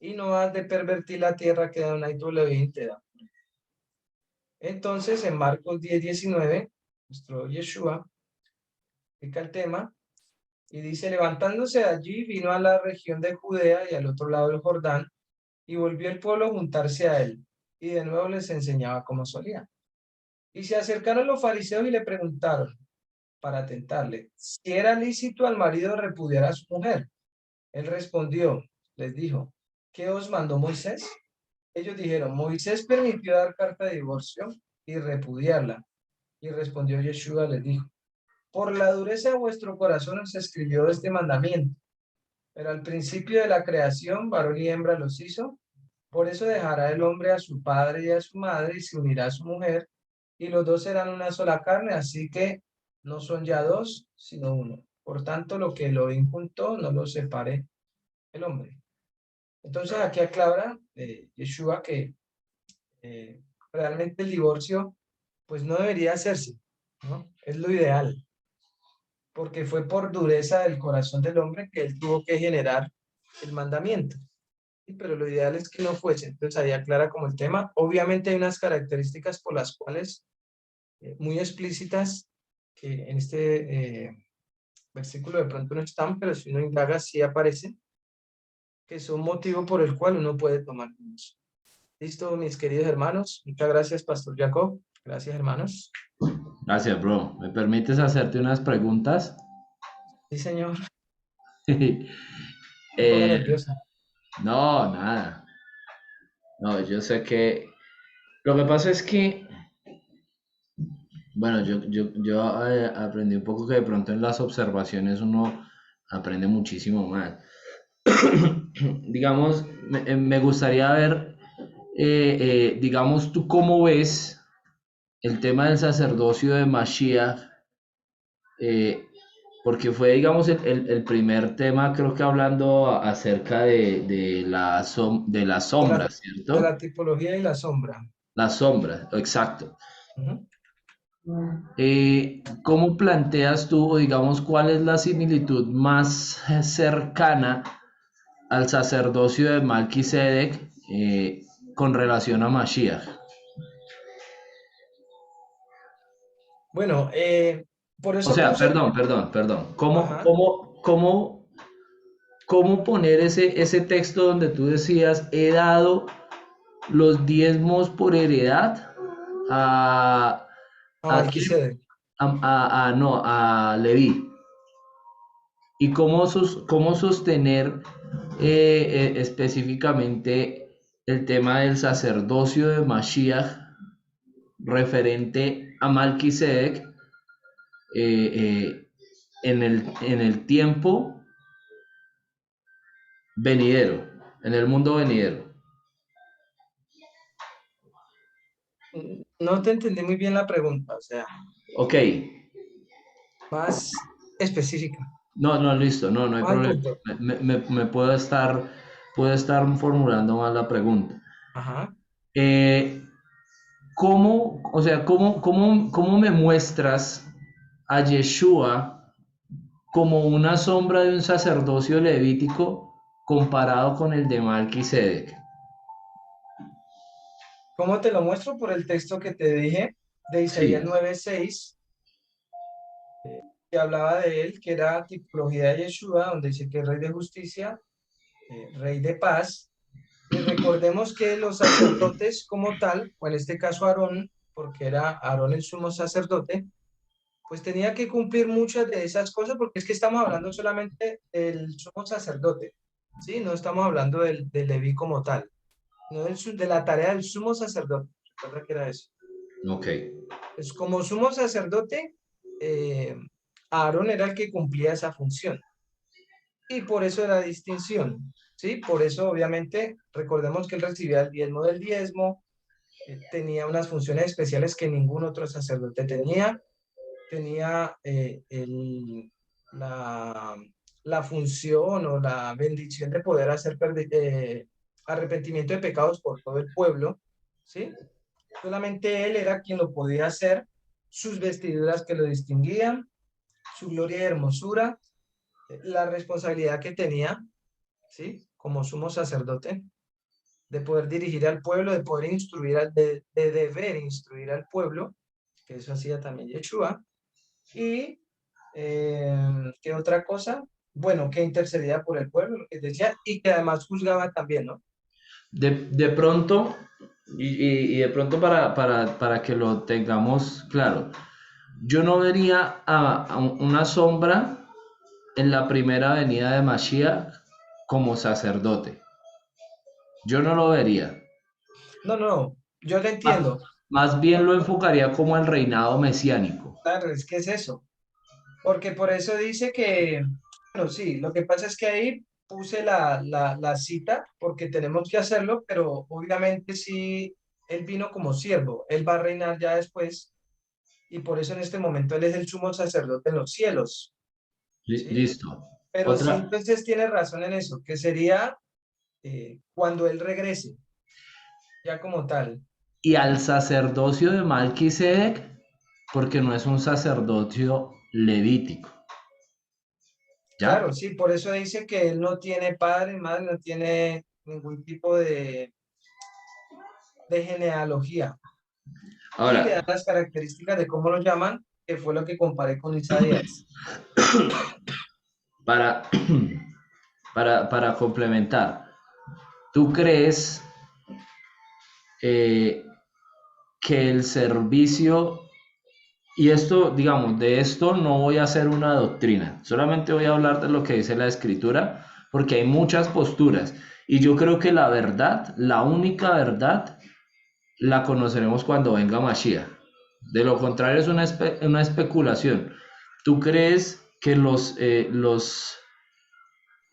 Y no has de pervertir la tierra que Adonai tu Elohim te da. Entonces, en Marcos 10, 19, nuestro Yeshua explica el tema y dice, levantándose de allí, vino a la región de Judea y al otro lado del Jordán, y volvió el pueblo a juntarse a él, y de nuevo les enseñaba como solía. Y se acercaron los fariseos y le preguntaron, para tentarle, si era lícito al marido repudiar a su mujer. Él respondió, les dijo, ¿qué os mandó Moisés? Ellos dijeron, Moisés permitió dar carta de divorcio y repudiarla. Y respondió Yeshua, les dijo, por la dureza de vuestro corazón se escribió este mandamiento, pero al principio de la creación, varón y hembra los hizo. Por eso dejará el hombre a su padre y a su madre y se unirá a su mujer, y los dos serán una sola carne, así que no son ya dos, sino uno. Por tanto, lo que lo injuntó no lo separe el hombre. Entonces aquí aclara Yeshua que realmente el divorcio pues no debería hacerse, ¿no? Es lo ideal, porque fue por dureza del corazón del hombre que él tuvo que generar el mandamiento. Sí, pero lo ideal es que no fuese. Entonces ahí aclara como el tema. Obviamente hay unas características por las cuales, muy explícitas, que en este versículo de pronto no están, pero si uno indaga sí aparecen, que son motivo por el cual uno puede tomar curso. Listo, mis queridos hermanos. Muchas gracias, Pastor Jacob. Gracias, hermanos. Gracias, bro. ¿Me permites hacerte unas preguntas? Sí, señor. Me pongo Eh, nerviosa. no, nada. No, yo sé que lo que pasa es que, bueno, yo aprendí un poco que de pronto en las observaciones uno aprende muchísimo más. Digamos, me gustaría ver, digamos, tú cómo ves el tema del sacerdocio de Mashiach, eh, porque fue, digamos, el primer tema, creo que hablando acerca de de las De sombras, de ¿cierto? la tipología y la sombra. Las sombras, exacto. Ujú. ¿Cómo planteas tú, o digamos, cuál es la similitud más cercana al sacerdocio de Malquisedec con relación a Mashiach? Bueno, por O eso sea, puse, perdón. ¿Cómo, ajá, cómo, cómo, cómo poner ese texto donde tú decías, he dado los diezmos por heredad a, a ¿a quién? Melquisedec. No, a Leví? ¿Y cómo, cómo sostener específicamente el tema del sacerdocio de Mashiach referente a Malquisedec en el tiempo venidero, en el mundo venidero? No te entendí muy bien la pregunta, o sea, Ok, más específica, no, listo, no hay más al problema. punto. Me puedo estar formulando mal la pregunta. Ajá. Eh, ¿Cómo, o sea, cómo me muestras a Yeshua como una sombra de un sacerdocio levítico comparado con el de Malquisedec? ¿Cómo te lo muestro? Por el texto que te dije de Sí, Isaías 9:6, que hablaba de él, que era tipología de Yeshua, donde dice que es rey de justicia, rey de paz. Y recordemos que los sacerdotes como tal, o en este caso Aarón, porque era Aarón el sumo sacerdote, pues tenía que cumplir muchas de esas cosas, porque es que estamos hablando solamente del sumo sacerdote, ¿sí? No estamos hablando del Leví como tal, no de la tarea del sumo sacerdote. Recuerda que era eso. ok. Es como sumo sacerdote, Aarón era el que cumplía esa función. Y por eso la distinción, ¿sí? Por eso, obviamente, recordemos que él recibía el diezmo del diezmo, tenía unas funciones especiales que ningún otro sacerdote tenía, tenía la, la función o la bendición de poder hacer arrepentimiento de pecados por todo el pueblo, ¿sí? Solamente él era quien lo podía hacer, sus vestiduras que lo distinguían, su gloria y hermosura, la responsabilidad que tenía, ¿sí? Como sumo sacerdote, de poder dirigir al pueblo, de poder instruir, de deber instruir al pueblo, que eso hacía también Yeshua. Y, ¿qué otra cosa? Bueno, que intercedía por el pueblo, lo que decía, y que además juzgaba también, ¿no? De pronto, y de pronto para que lo tengamos claro, yo no vería a una sombra en la primera venida de Mashiach como sacerdote. Yo no lo vería. No, no, no, yo le Más, entiendo. más bien lo enfocaría como el reinado mesiánico. Claro, es que es eso. Porque por eso dice que, bueno, sí, lo que pasa es que ahí puse la cita porque tenemos que hacerlo, pero obviamente sí, él vino como siervo, él va a reinar ya después y por eso en este momento él es el sumo sacerdote en los cielos, ¿sí? Listo. Pero sí, Otra, entonces tiene razón en eso, que sería cuando él regrese, ya como tal. y al sacerdocio de Malquisedec, porque no es un sacerdocio levítico. ¿Ya? Claro, sí, por eso dice que él no tiene padre, madre, no tiene ningún tipo de genealogía. Y le Ahora, dan las características de cómo lo llaman, que fue lo que comparé con Isaías. para, para complementar, ¿tú crees que el servicio, y esto, digamos, de esto no voy a hacer una doctrina, solamente voy a hablar de lo que dice la escritura, porque hay muchas posturas, y yo creo que la verdad, la única verdad, la conoceremos cuando venga Mashiach. De lo contrario es una especulación. ¿Tú crees que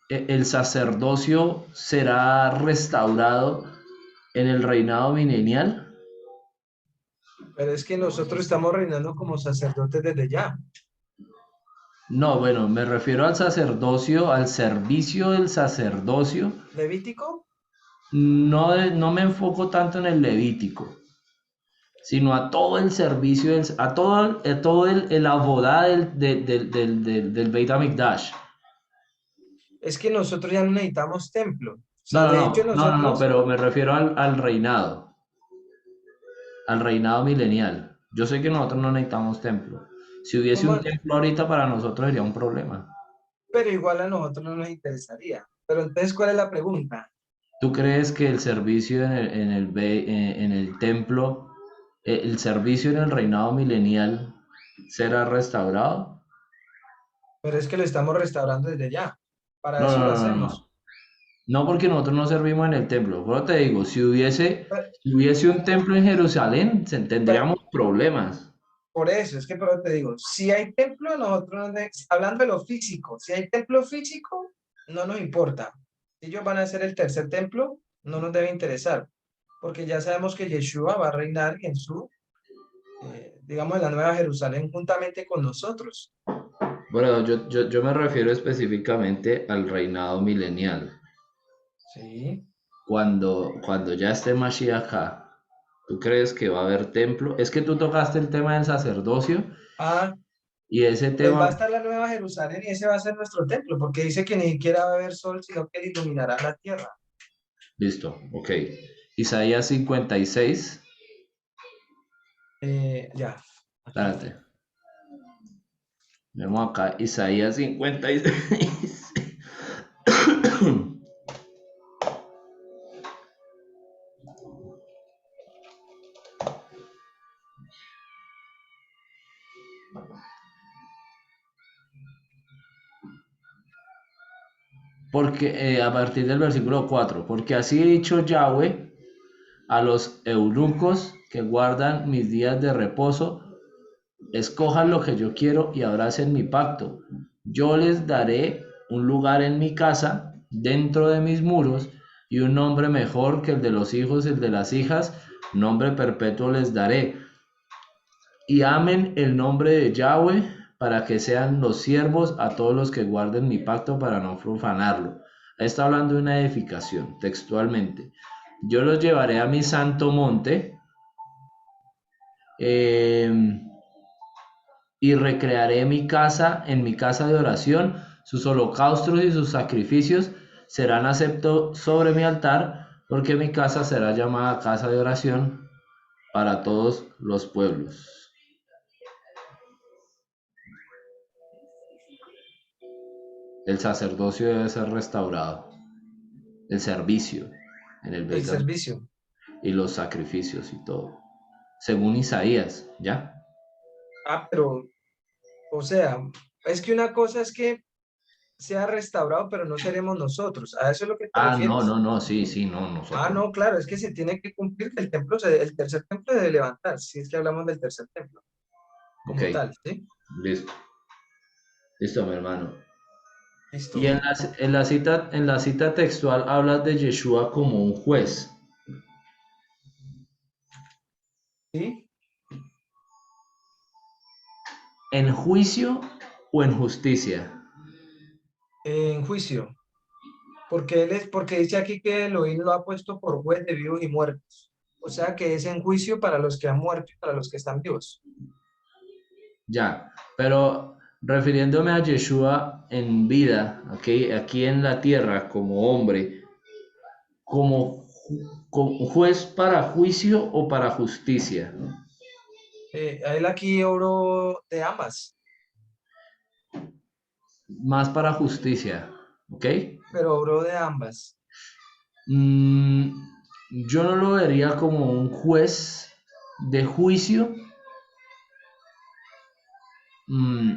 el sacerdocio será restaurado en el reinado milenial? Pero es que nosotros estamos reinando como sacerdotes desde ya. No, bueno, me refiero al sacerdocio, al servicio del sacerdocio. ¿Levítico? No me enfoco tanto en el Levítico, sino a todo el servicio, el abodá del Beit HaMikdash. Es que nosotros ya no necesitamos templo. O sea, No, de hecho no, nosotros, pero me refiero al reinado milenial. Yo sé que nosotros no necesitamos templo. Si hubiese un ¿cómo? templo ahorita para nosotros sería un problema. Pero igual a nosotros no nos interesaría. Pero entonces, ¿cuál es la pregunta? ¿Tú crees que el servicio en el templo, el servicio en el reinado milenial será restaurado? Pero es que lo estamos restaurando desde ya. Para No, eso no, lo no, no, no. hacemos. No, porque nosotros no servimos en el templo. Pero te digo, Pero, si hubiese un templo en Jerusalén, pero tendríamos problemas. por eso, es que por eso te digo, si hay templo, nosotros, hablando de lo físico, si hay templo físico, no nos importa. Si ellos van a hacer el tercer templo, no nos debe interesar. Porque ya sabemos que Yeshua va a reinar en su, digamos, en la Nueva Jerusalén juntamente con nosotros. Bueno, yo me refiero específicamente al reinado milenial. Sí. Cuando ya esté Mashiach acá, ¿tú crees que va a haber templo? Es que tú tocaste el tema del sacerdocio Ah, y ese pues va a tema, estar la Nueva Jerusalén y ese va a ser nuestro templo, porque dice que ni siquiera va a haber sol, sino que él iluminará la tierra. listo, ok. Isaías 56, Ya. espérate, vemos acá, Isaías 56. Porque a partir del versículo 4, porque así he dicho Yahweh a los eunucos que guardan mis días de reposo, escojan lo que yo quiero y abracen mi pacto. Yo les daré un lugar en mi casa, dentro de mis muros, y un nombre mejor que el de los hijos y el de las hijas, nombre perpetuo les daré. Y amen el nombre de Yahweh para que sean los siervos a todos los que guarden mi pacto para no profanarlo. Está hablando de una edificación, textualmente. Yo los llevaré a mi santo monte y recrearé mi casa en mi casa de oración. Sus holocaustos y sus sacrificios serán aceptos sobre mi altar, porque mi casa será llamada casa de oración para todos los pueblos. El sacerdocio debe ser restaurado, el servicio en el El Beit HaMikdash servicio. y los sacrificios y todo, según Isaías, ¿ya? Ah, pero, o sea, es que una cosa es que sea restaurado, pero no seremos nosotros. ¿A eso es lo que te Ah, no, refieres? no, no, sí, sí, no, Ah, nosotros. no, claro, es que se tiene que cumplir que el templo, el tercer templo debe levantar, si es que hablamos del tercer templo, Ok, como tal, ¿sí? listo, listo, mi hermano. Y Listo. en la cita textual hablas de Yeshua como un juez. ¿Sí? ¿En juicio o en justicia? En juicio, porque porque dice aquí que Elohim lo ha puesto por juez de vivos y muertos. O sea que es en juicio para los que han muerto y para los que están vivos. Ya, pero refiriéndome a Yeshua en vida, aquí en la tierra como hombre, como juez para juicio o para justicia. A él aquí obró de ambas, Más para justicia, ¿ok? pero obró de ambas. Mm, yo no lo vería como un juez de juicio, mm,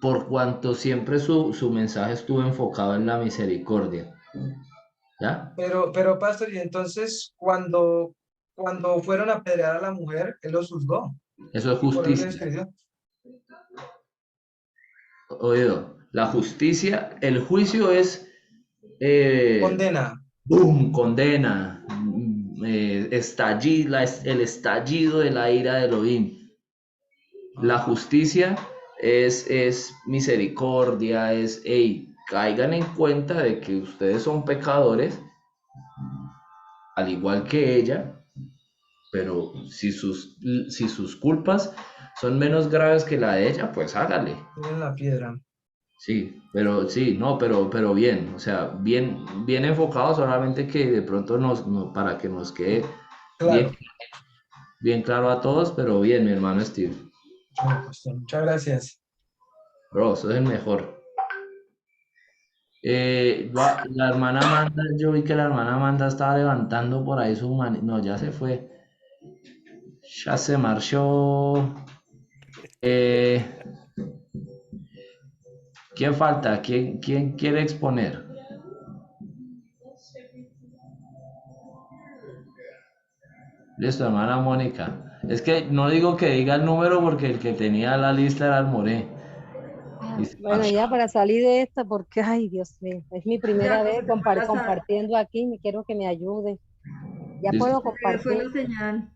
por cuanto siempre su mensaje estuvo enfocado en la misericordia. ¿Ya? Pero pastor, y entonces cuando fueron a apedrear a la mujer, él los juzgó Eso es y por eso le justicia. escribió. Oído, la justicia, el juicio es Condena. ¡boom! Condena, el estallido de la ira de Elohim. La justicia es misericordia, hey, caigan en cuenta de que ustedes son pecadores, al igual que ella, pero si sus culpas son menos graves que la de ella, pues hágale. Miren la piedra. Sí, pero sí, no, pero bien, o sea, bien enfocado, solamente que de pronto para que nos quede bien, Claro. bien claro a todos, pero bien, mi hermano Steve. Bueno, pastor, muchas gracias. Bro, eso es el mejor. La hermana Amanda, yo vi que la hermana Amanda estaba levantando por ahí su mano. No, ya se fue. Ya se marchó. Eh, ¿Quién falta? ¿Quién quiere exponer? Listo, hermana Mónica. Es que no digo que diga el número porque el que tenía la lista era el Moré. Y se Bueno, marchó. ya para salir de esta, porque, ay, Dios mío, es mi primera Ya, vez se te fue la compartiendo aquí, me quiero que me ayude. Ya Listo. puedo se te fue compartir la señal.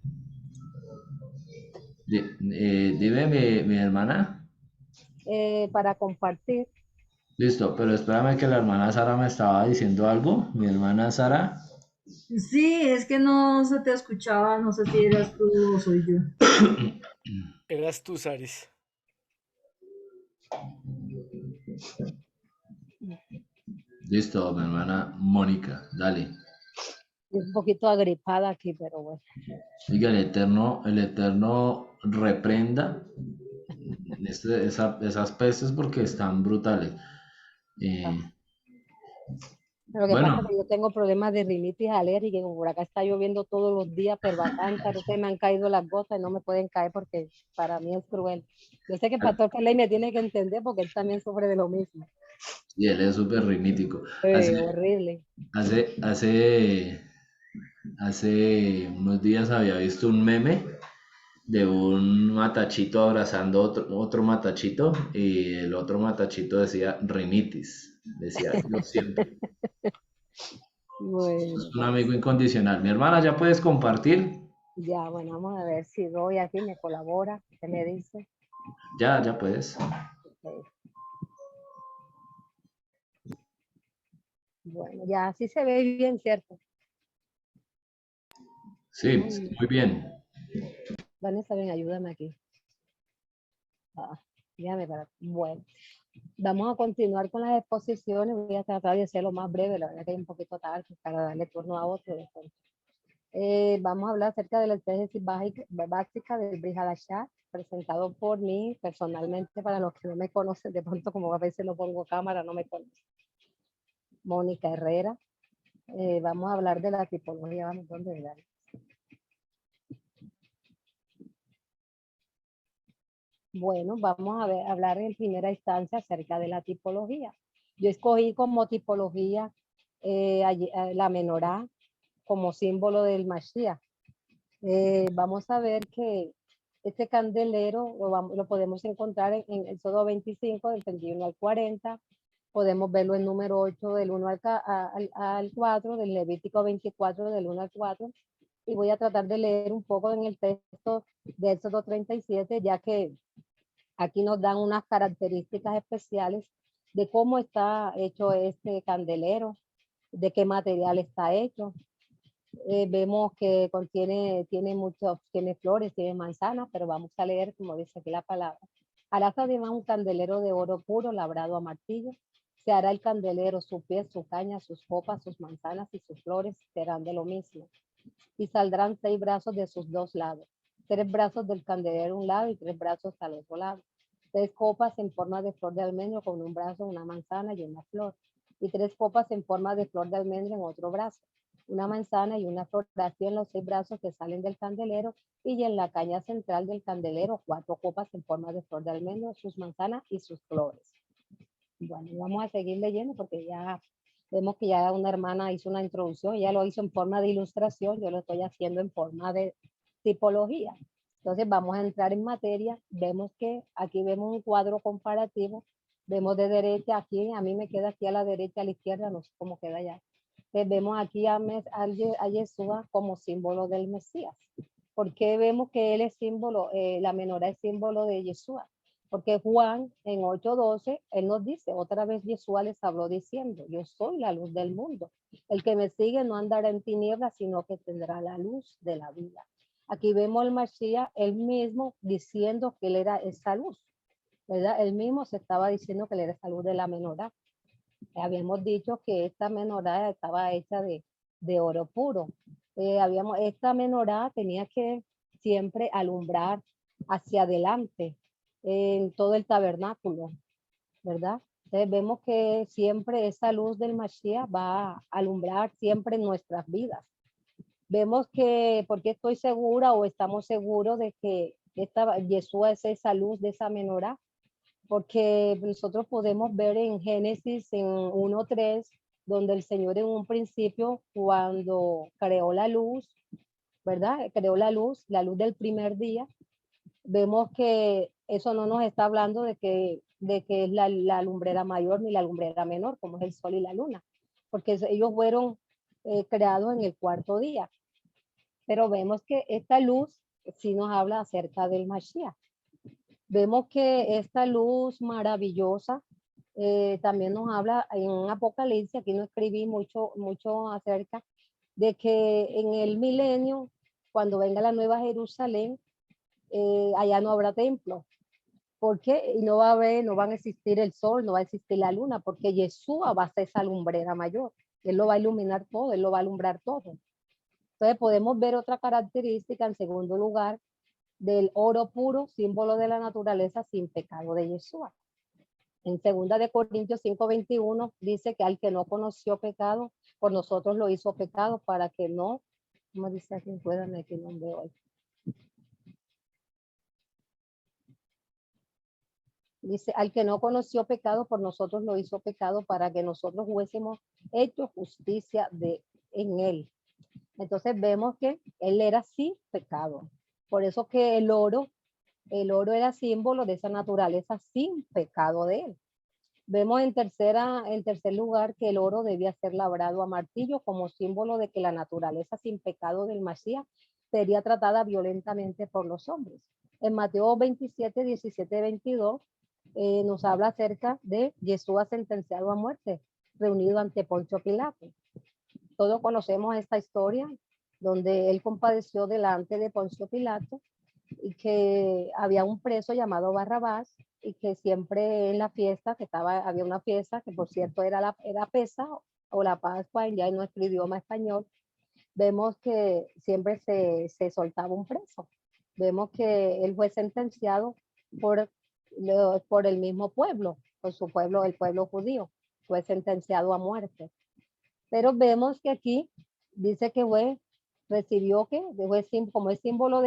Dime mi hermana. para compartir. Listo, pero espérame que la hermana Sara me estaba diciendo algo. Mi hermana Sara. Sí, es que no se te escuchaba, no sé si eras tú o soy yo. Eras tú, Saris. Listo, mi hermana Mónica. Dale. Estoy un poquito agripada aquí, pero bueno. Diga, el Eterno reprenda esas pestes porque están brutales. Ah, Eh, lo que pasa bueno, es que yo tengo problemas de rinitis alérgica y como por acá está lloviendo todos los días, pero bastante, a veces me han caído las gotas y no me pueden caer porque para mí es cruel. Yo sé que el pastor Kelly me tiene que entender porque él también sufre de lo mismo. y él es súper rinítico. Hace, Horrible. hace, hace, hace unos días había visto un meme de un matachito abrazando otro matachito y el otro matachito decía rinitis. Decía, yo siempre. Es Bueno, un pues amigo incondicional. Mi hermana, ¿ya puedes compartir? ya, bueno, vamos a ver si Roy aquí me colabora. ¿Qué me dice? Ya puedes. Ok. Bueno, ya así se ve bien, ¿cierto? Sí, Muy muy bien. Vanessa, ven, ayúdame aquí. Déjame para. Bueno, vamos a continuar con las exposiciones. Voy a tratar de hacerlo más breve, la verdad que es un poquito tarde para darle turno a otro. Vamos a hablar acerca de la exégesis básica del Brit Hadashah, presentado por mí personalmente, para los que no me conocen, de pronto como a veces no pongo cámara, no me conocen. Mónica Herrera. Vamos a hablar de la tipología, vamos, ¿dónde dar? Bueno, vamos a hablar en primera instancia acerca de la tipología. Yo escogí como tipología la menorá como símbolo del Mashiach. Vamos a ver que este candelero lo podemos encontrar en Éxodo 25, del 31 al 40. Podemos verlo en número 8, del 1 al 4, del Levítico 24, del 1 al 4. Y voy a tratar de leer un poco en el texto de Éxodo 37, ya que aquí nos dan unas características especiales de cómo está hecho este candelero, de qué material está hecho. Vemos que tiene flores, tiene manzanas, pero vamos a leer como dice aquí la palabra. Harás además un candelero de oro puro labrado a martillo. Se hará el candelero, su pie, su caña, sus copas, sus manzanas y sus flores serán de lo mismo. Y saldrán 6 brazos de sus 2 lados, 3 brazos del candelero a un lado y 3 brazos al otro lado. 3 copas en forma de flor de almendro con un brazo, una manzana y una flor. Y 3 copas en forma de flor de almendro en otro brazo, una manzana y una flor, así en los 6 brazos que salen del candelero, y en la caña central del candelero 4 copas en forma de flor de almendro, sus manzanas y sus flores. Bueno, vamos a seguir leyendo porque ya vemos que ya una hermana hizo una introducción, ella lo hizo en forma de ilustración, yo lo estoy haciendo en forma de tipología. Entonces vamos a entrar en materia, vemos que aquí vemos un cuadro comparativo, vemos de derecha aquí, a mí me queda aquí a la derecha, a la izquierda, no sé cómo queda allá. Entonces vemos aquí a Yeshua como símbolo del Mesías. ¿Por qué vemos que él es símbolo, la menorá es símbolo de Yeshua? Porque Juan en 8:12, él nos dice, otra vez Yeshua les habló diciendo, yo soy la luz del mundo. El que me sigue no andará en tinieblas, sino que tendrá la luz de la vida. Aquí vemos al Mashiach, él mismo diciendo que él era esa luz, ¿verdad? Él mismo se estaba diciendo que él era esa luz de la menorá. Habíamos dicho que esta menorá estaba hecha de oro puro. Esta menorá tenía que siempre alumbrar hacia adelante en todo el tabernáculo, ¿verdad? Entonces vemos que siempre esa luz del Mashiach va a alumbrar siempre nuestras vidas. Vemos que, porque estoy segura o estamos seguros de que Yeshua es esa luz de esa menorá, porque nosotros podemos ver en Génesis en 1:3, donde el Señor en un principio, cuando creó la luz, ¿verdad? Creó la luz del primer día. Vemos que eso no nos está hablando de que es la lumbrera mayor ni la lumbrera menor, como es el sol y la luna, porque ellos fueron creados en el 4.º día. Pero vemos que esta luz sí nos habla acerca del Mashiach. Vemos que esta luz maravillosa también nos habla en un Apocalipsis, aquí no escribí mucho acerca de que en el milenio, cuando venga la Nueva Jerusalén, allá no habrá templo. ¿Por qué? Y no van a existir el sol, no va a existir la luna, porque Yeshua va a ser esa lumbrera mayor. Él lo va a iluminar todo, él lo va a alumbrar todo. Entonces podemos ver otra característica en segundo lugar del oro puro, símbolo de la naturaleza sin pecado de Yeshua. En 2 Corintios 5:21 dice que al que no conoció pecado, por nosotros lo hizo pecado para que no, ¿cómo dice aquí? Puédame que no veo hoy. Dice, al que no conoció pecado, por nosotros lo hizo pecado para que nosotros hubiésemos hecho justicia en él. Entonces vemos que él era sin pecado. Por eso que el oro era símbolo de esa naturaleza sin pecado de él. Vemos en tercer lugar que el oro debía ser labrado a martillo como símbolo de que la naturaleza sin pecado del Mashiach sería tratada violentamente por los hombres. En Mateo 27, 17, 22 nos habla acerca de Yeshua sentenciado a muerte, reunido ante Poncio Pilato. Todos conocemos esta historia donde él compadeció delante de Poncio Pilato y que había un preso llamado Barrabás y que siempre en la fiesta, había una fiesta que por cierto era Pesa o la Pascua ya en nuestro idioma español, vemos que siempre se soltaba un preso. Vemos que él fue sentenciado por el mismo pueblo, por su pueblo, el pueblo judío, fue sentenciado a muerte. Pero vemos que aquí dice que recibió como es símbolo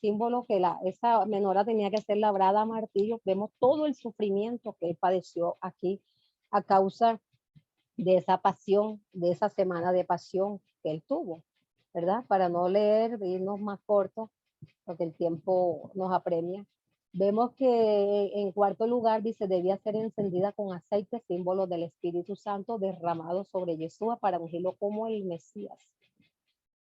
símbolo que esa menorá tenía que ser labrada a martillo. Vemos todo el sufrimiento que él padeció aquí a causa de esa pasión, de esa semana de pasión que él tuvo, ¿verdad? Para no leer, irnos más cortos, porque el tiempo nos apremia. Vemos que en cuarto lugar dice, debía ser encendida con aceite, símbolo del Espíritu Santo derramado sobre Yeshua para ungirlo como el Mesías.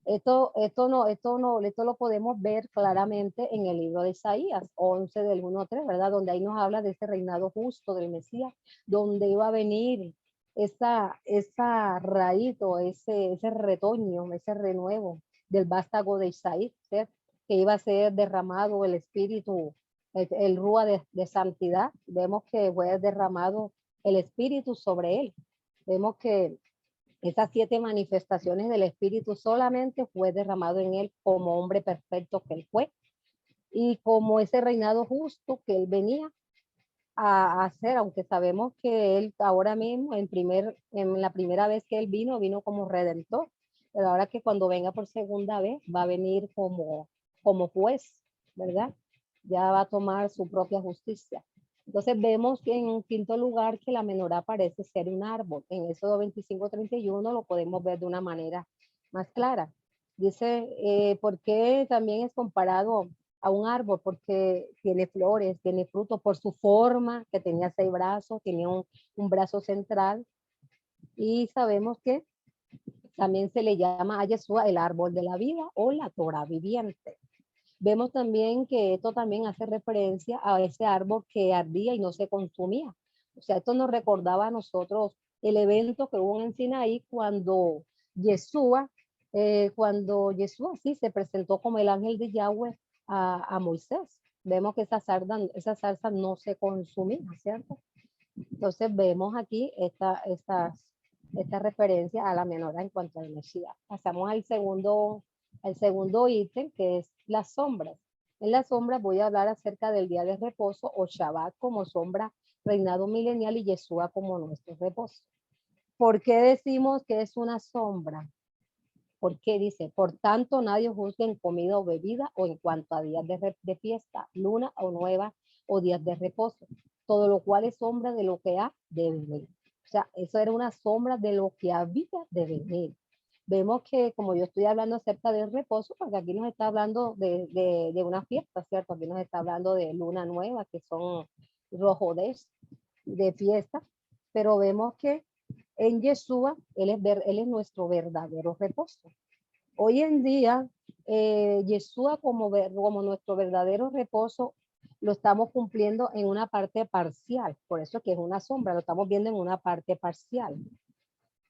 Esto lo podemos ver claramente en el libro de Isaías 11 del 1 al 3, ¿verdad? Donde ahí nos habla de ese reinado justo del Mesías, donde iba a venir esa raíz o ese retoño, ese renuevo del vástago de Isaías, ¿sí? Que iba a ser derramado el Espíritu, el Rúa de santidad. Vemos que fue derramado el Espíritu sobre él. Vemos que esas 7 manifestaciones del Espíritu solamente fue derramado en él como hombre perfecto que él fue y como ese reinado justo que él venía a hacer, aunque sabemos que él ahora mismo, en la primera vez que él vino como redentor, pero ahora que cuando venga por segunda vez va a venir como juez, ¿verdad? Ya va a tomar su propia justicia. Entonces vemos que en quinto lugar que la menorá parece ser un árbol. En Éxodo 25:31 lo podemos ver de una manera más clara. Dice, ¿por qué también es comparado a un árbol? Porque tiene flores, tiene frutos por su forma, que tenía 6 brazos, tenía un brazo central. Y sabemos que también se le llama a Yeshua el árbol de la vida o la Torah viviente. Vemos también que esto también hace referencia a ese árbol que ardía y no se consumía. O sea, esto nos recordaba a nosotros el evento que hubo en Sinaí cuando Yeshua sí se presentó como el ángel de Yahweh a Moisés. Vemos que esa zarza no se consumía, ¿cierto? Entonces vemos aquí esta referencia a la menorá en cuanto a la Mesías. Pasamos al segundo ítem, que es las sombras. En las sombras voy a hablar acerca del día de reposo o Shabbat como sombra, reinado milenial y Yeshua como nuestro reposo. ¿Por qué decimos que es una sombra? Porque dice, por tanto nadie juzgue en comida o bebida o en cuanto a días de fiesta, luna o nueva o días de reposo, todo lo cual es sombra de lo que ha de venir. O sea, eso era una sombra de lo que había de venir. Vemos que como yo estoy hablando acerca del reposo, porque aquí nos está hablando de una fiesta, ¿cierto? Aquí nos está hablando de luna nueva, que son rojodes de fiesta, pero vemos que en Yeshua, él es nuestro verdadero reposo. Hoy en día, Yeshua como nuestro verdadero reposo, lo estamos cumpliendo en una parte parcial. Por eso que es una sombra, lo estamos viendo en una parte parcial.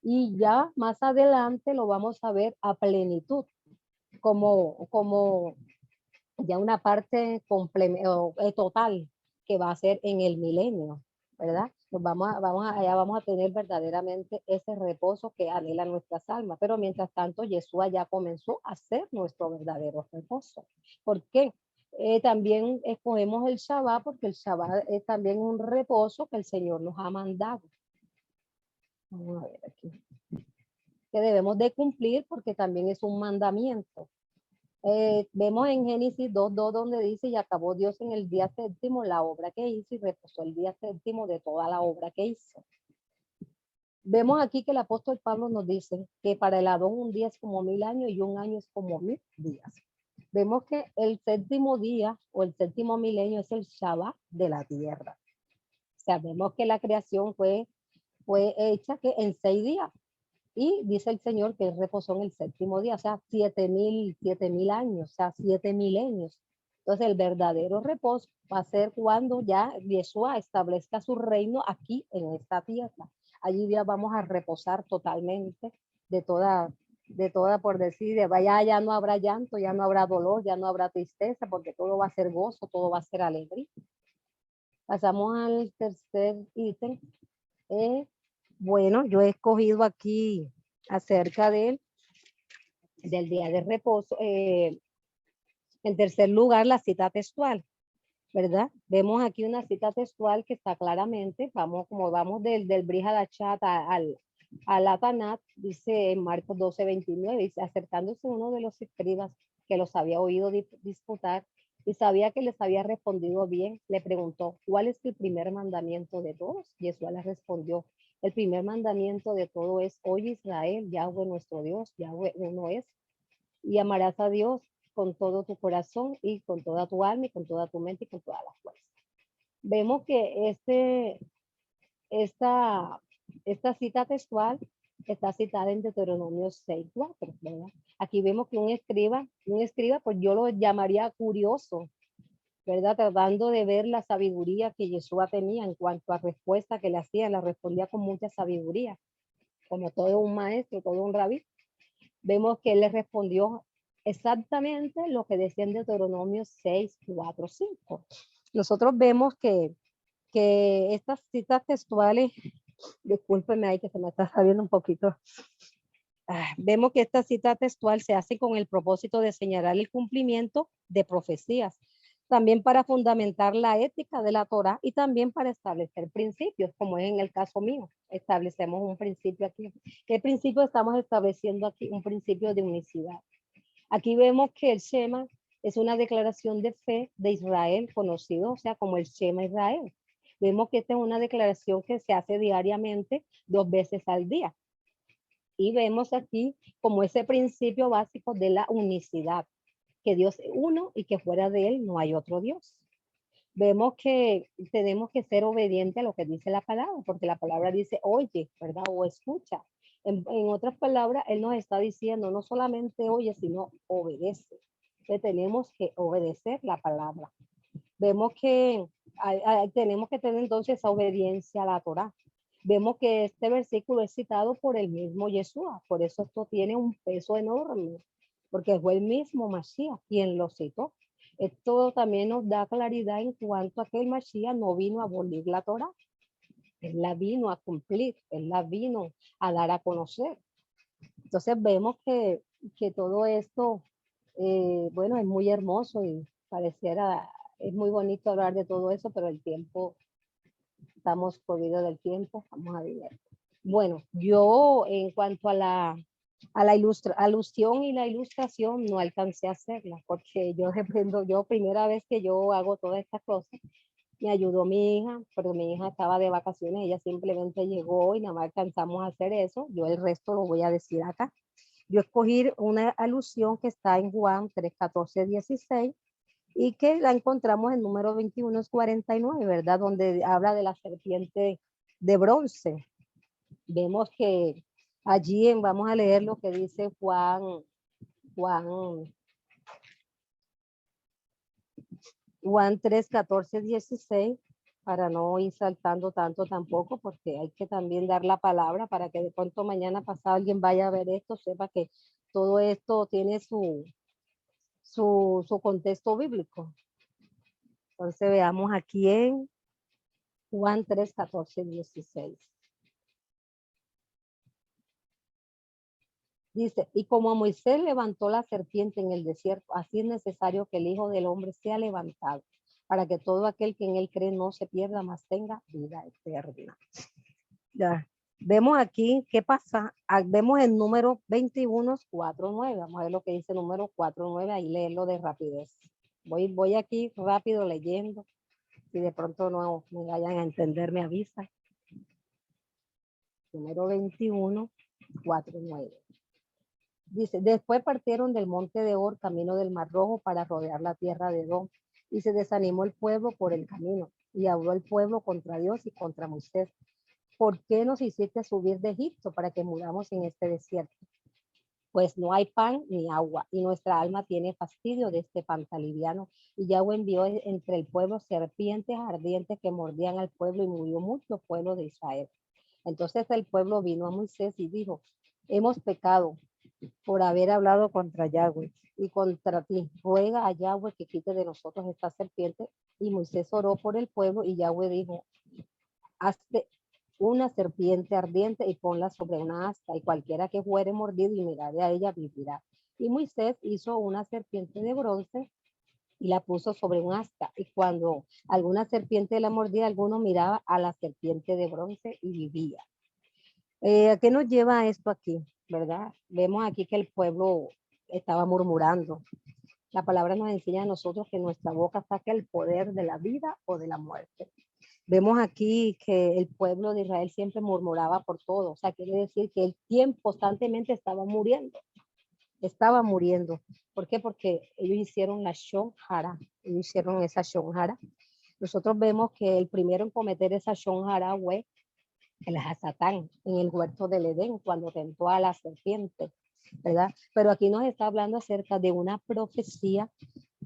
Y ya más adelante lo vamos a ver a plenitud, como ya una parte total que va a ser en el milenio, ¿verdad? Pues allá vamos a tener verdaderamente ese reposo que anhela nuestras almas. Pero mientras tanto, Yeshua ya comenzó a ser nuestro verdadero reposo. ¿Por qué? También escogemos el Shabbat porque el Shabbat es también un reposo que el Señor nos ha mandado. Vamos a ver aquí. Que debemos de cumplir porque también es un mandamiento. Vemos en Génesis 2:2 donde dice, y acabó Dios en el día séptimo la obra que hizo y reposó el día séptimo de toda la obra que hizo. Vemos aquí que el apóstol Pablo nos dice que para el Adón un día es como 1000 años y un año es como 1000 días. Vemos que el séptimo día o el séptimo milenio es el Shabbat de la tierra. Sabemos que la creación fue hecha que en 6 días. Y dice el Señor que él reposó en el séptimo día, o sea, 7,000 años, o sea, 7 milenios. Entonces, el verdadero reposo va a ser cuando ya Yeshua establezca su reino aquí en esta tierra. Allí ya vamos a reposar totalmente de toda, por decir, ya no habrá llanto, ya no habrá dolor, ya no habrá tristeza, porque todo va a ser gozo, todo va a ser alegría. Pasamos al tercer ítem. Bueno, yo he escogido aquí acerca del día de reposo. En tercer lugar, la cita textual, ¿verdad? Vemos aquí una cita textual que está claramente, vamos del Brit Hadashat al Atanat, dice en Marcos 12:29, dice, acercándose uno de los escribas que los había oído disputar y sabía que les había respondido bien, le preguntó, ¿cuál es el primer mandamiento de todos? Jesús le respondió, el primer mandamiento de todo es, oye Israel, Yahweh nuestro Dios, Yahweh uno es, y amarás a Dios con todo tu corazón y con toda tu alma y con toda tu mente y con toda la fuerza. Vemos que esta cita textual está citada en Deuteronomio 6:4, ¿verdad? Aquí vemos que un escriba, pues yo lo llamaría curioso, ¿verdad? Tratando de ver la sabiduría que Yeshua tenía en cuanto a respuesta que le hacía, la respondía con mucha sabiduría, como todo un maestro, todo un rabí. Vemos que él le respondió exactamente lo que decía en Deuteronomio 6:4-5. Nosotros vemos que que estas citas textuales, discúlpeme ahí que se me está saliendo un poquito. Vemos que esta cita textual se hace con el propósito de señalar el cumplimiento de profecías, también para fundamentar la ética de la Torá y también para establecer principios, como es en el caso mío. Establecemos un principio aquí. ¿Qué principio estamos estableciendo aquí? Un principio de unicidad. Aquí vemos que el Shema es una declaración de fe de Israel, conocido, o sea, como el Shema Israel. Vemos que esta es una declaración que se hace diariamente 2 veces al día. Y vemos aquí como ese principio básico de la unicidad, que Dios es uno y que fuera de él no hay otro Dios. Vemos que tenemos que ser obedientes a lo que dice la palabra, porque la palabra dice oye, ¿verdad? O escucha. En otras palabras, él nos está diciendo no solamente oye, sino obedece. Entonces tenemos que obedecer la palabra. Vemos que tenemos que tener entonces esa obediencia a la Torá. Vemos que este versículo es citado por el mismo Yeshua, por eso esto tiene un peso enorme, porque fue el mismo Mashiach quien lo citó. Esto también nos da claridad en cuanto a que el Mashiach no vino a abolir la Torá, él la vino a cumplir, él la vino a dar a conocer. Entonces vemos que todo esto, bueno, es muy hermoso y pareciera, es muy bonito hablar de todo eso, pero el tiempo, estamos corridos del tiempo, vamos a ver. Bueno, yo en cuanto a la alusión y la ilustración no alcancé a hacerla, porque yo dependo, primera vez que yo hago todas estas cosas, me ayudó mi hija, pero mi hija estaba de vacaciones, ella simplemente llegó y nada más alcanzamos a hacer eso, yo el resto lo voy a decir acá. Yo escogí una alusión que está en Juan 3, 14, 16, y que la encontramos en número 21:49, ¿verdad? Donde habla de la serpiente de bronce. Vemos que allí vamos a leer lo que dice Juan 3, 14, 16, para no ir saltando tanto tampoco, porque hay que también dar la palabra para que de pronto mañana pasado alguien vaya a ver esto, sepa que todo esto tiene su contexto bíblico. Entonces veamos aquí en Juan 3, 14, 16. Dice, y como Moisés levantó la serpiente en el desierto, así es necesario que el Hijo del Hombre sea levantado, para que todo aquel que en él cree no se pierda, mas tenga vida eterna. Ya. Vemos aquí qué pasa. Vemos el número 21:4-9. Vamos a ver lo que dice el número 4-9, ahí leerlo de rapidez. Voy aquí rápido leyendo. Si de pronto no me vayan a entender, me avisa. Número 21:4-9. Dice, después partieron del monte de Or, camino del Mar Rojo, para rodear la tierra de Edom, y se desanimó el pueblo por el camino, y habló el pueblo contra Dios y contra Moisés. ¿Por qué nos hiciste subir de Egipto para que muramos en este desierto? Pues no hay pan ni agua, y nuestra alma tiene fastidio de este pan tan liviano. Y Yahweh envió entre el pueblo serpientes ardientes que mordían al pueblo, y murió mucho pueblo de Israel. Entonces el pueblo vino a Moisés y dijo, hemos pecado por haber hablado contra Yahweh y contra ti. Ruega a Yahweh que quite de nosotros esta serpiente. Y Moisés oró por el pueblo, y Yahweh dijo, hazte una serpiente ardiente y ponla sobre una asta, y cualquiera que fuere mordido y mirare a ella vivirá. Y Moisés hizo una serpiente de bronce y la puso sobre un asta, y cuando alguna serpiente la mordía, alguno miraba a la serpiente de bronce y vivía. ¿A qué nos lleva esto aquí? ¿Verdad? Vemos aquí que el pueblo estaba murmurando. La palabra nos enseña a nosotros que nuestra boca saca el poder de la vida o de la muerte. Vemos aquí que el pueblo de Israel siempre murmuraba por todo. O sea, quiere decir que el tiempo constantemente estaba muriendo. Estaba muriendo. ¿Por qué? Porque ellos hicieron la Shon Hara. Ellos hicieron esa Shon Hara. Nosotros vemos que el primero en cometer esa Shon Hara fue el Hasatán en el huerto del Edén, cuando tentó a la serpiente, ¿verdad? Pero aquí nos está hablando acerca de una profecía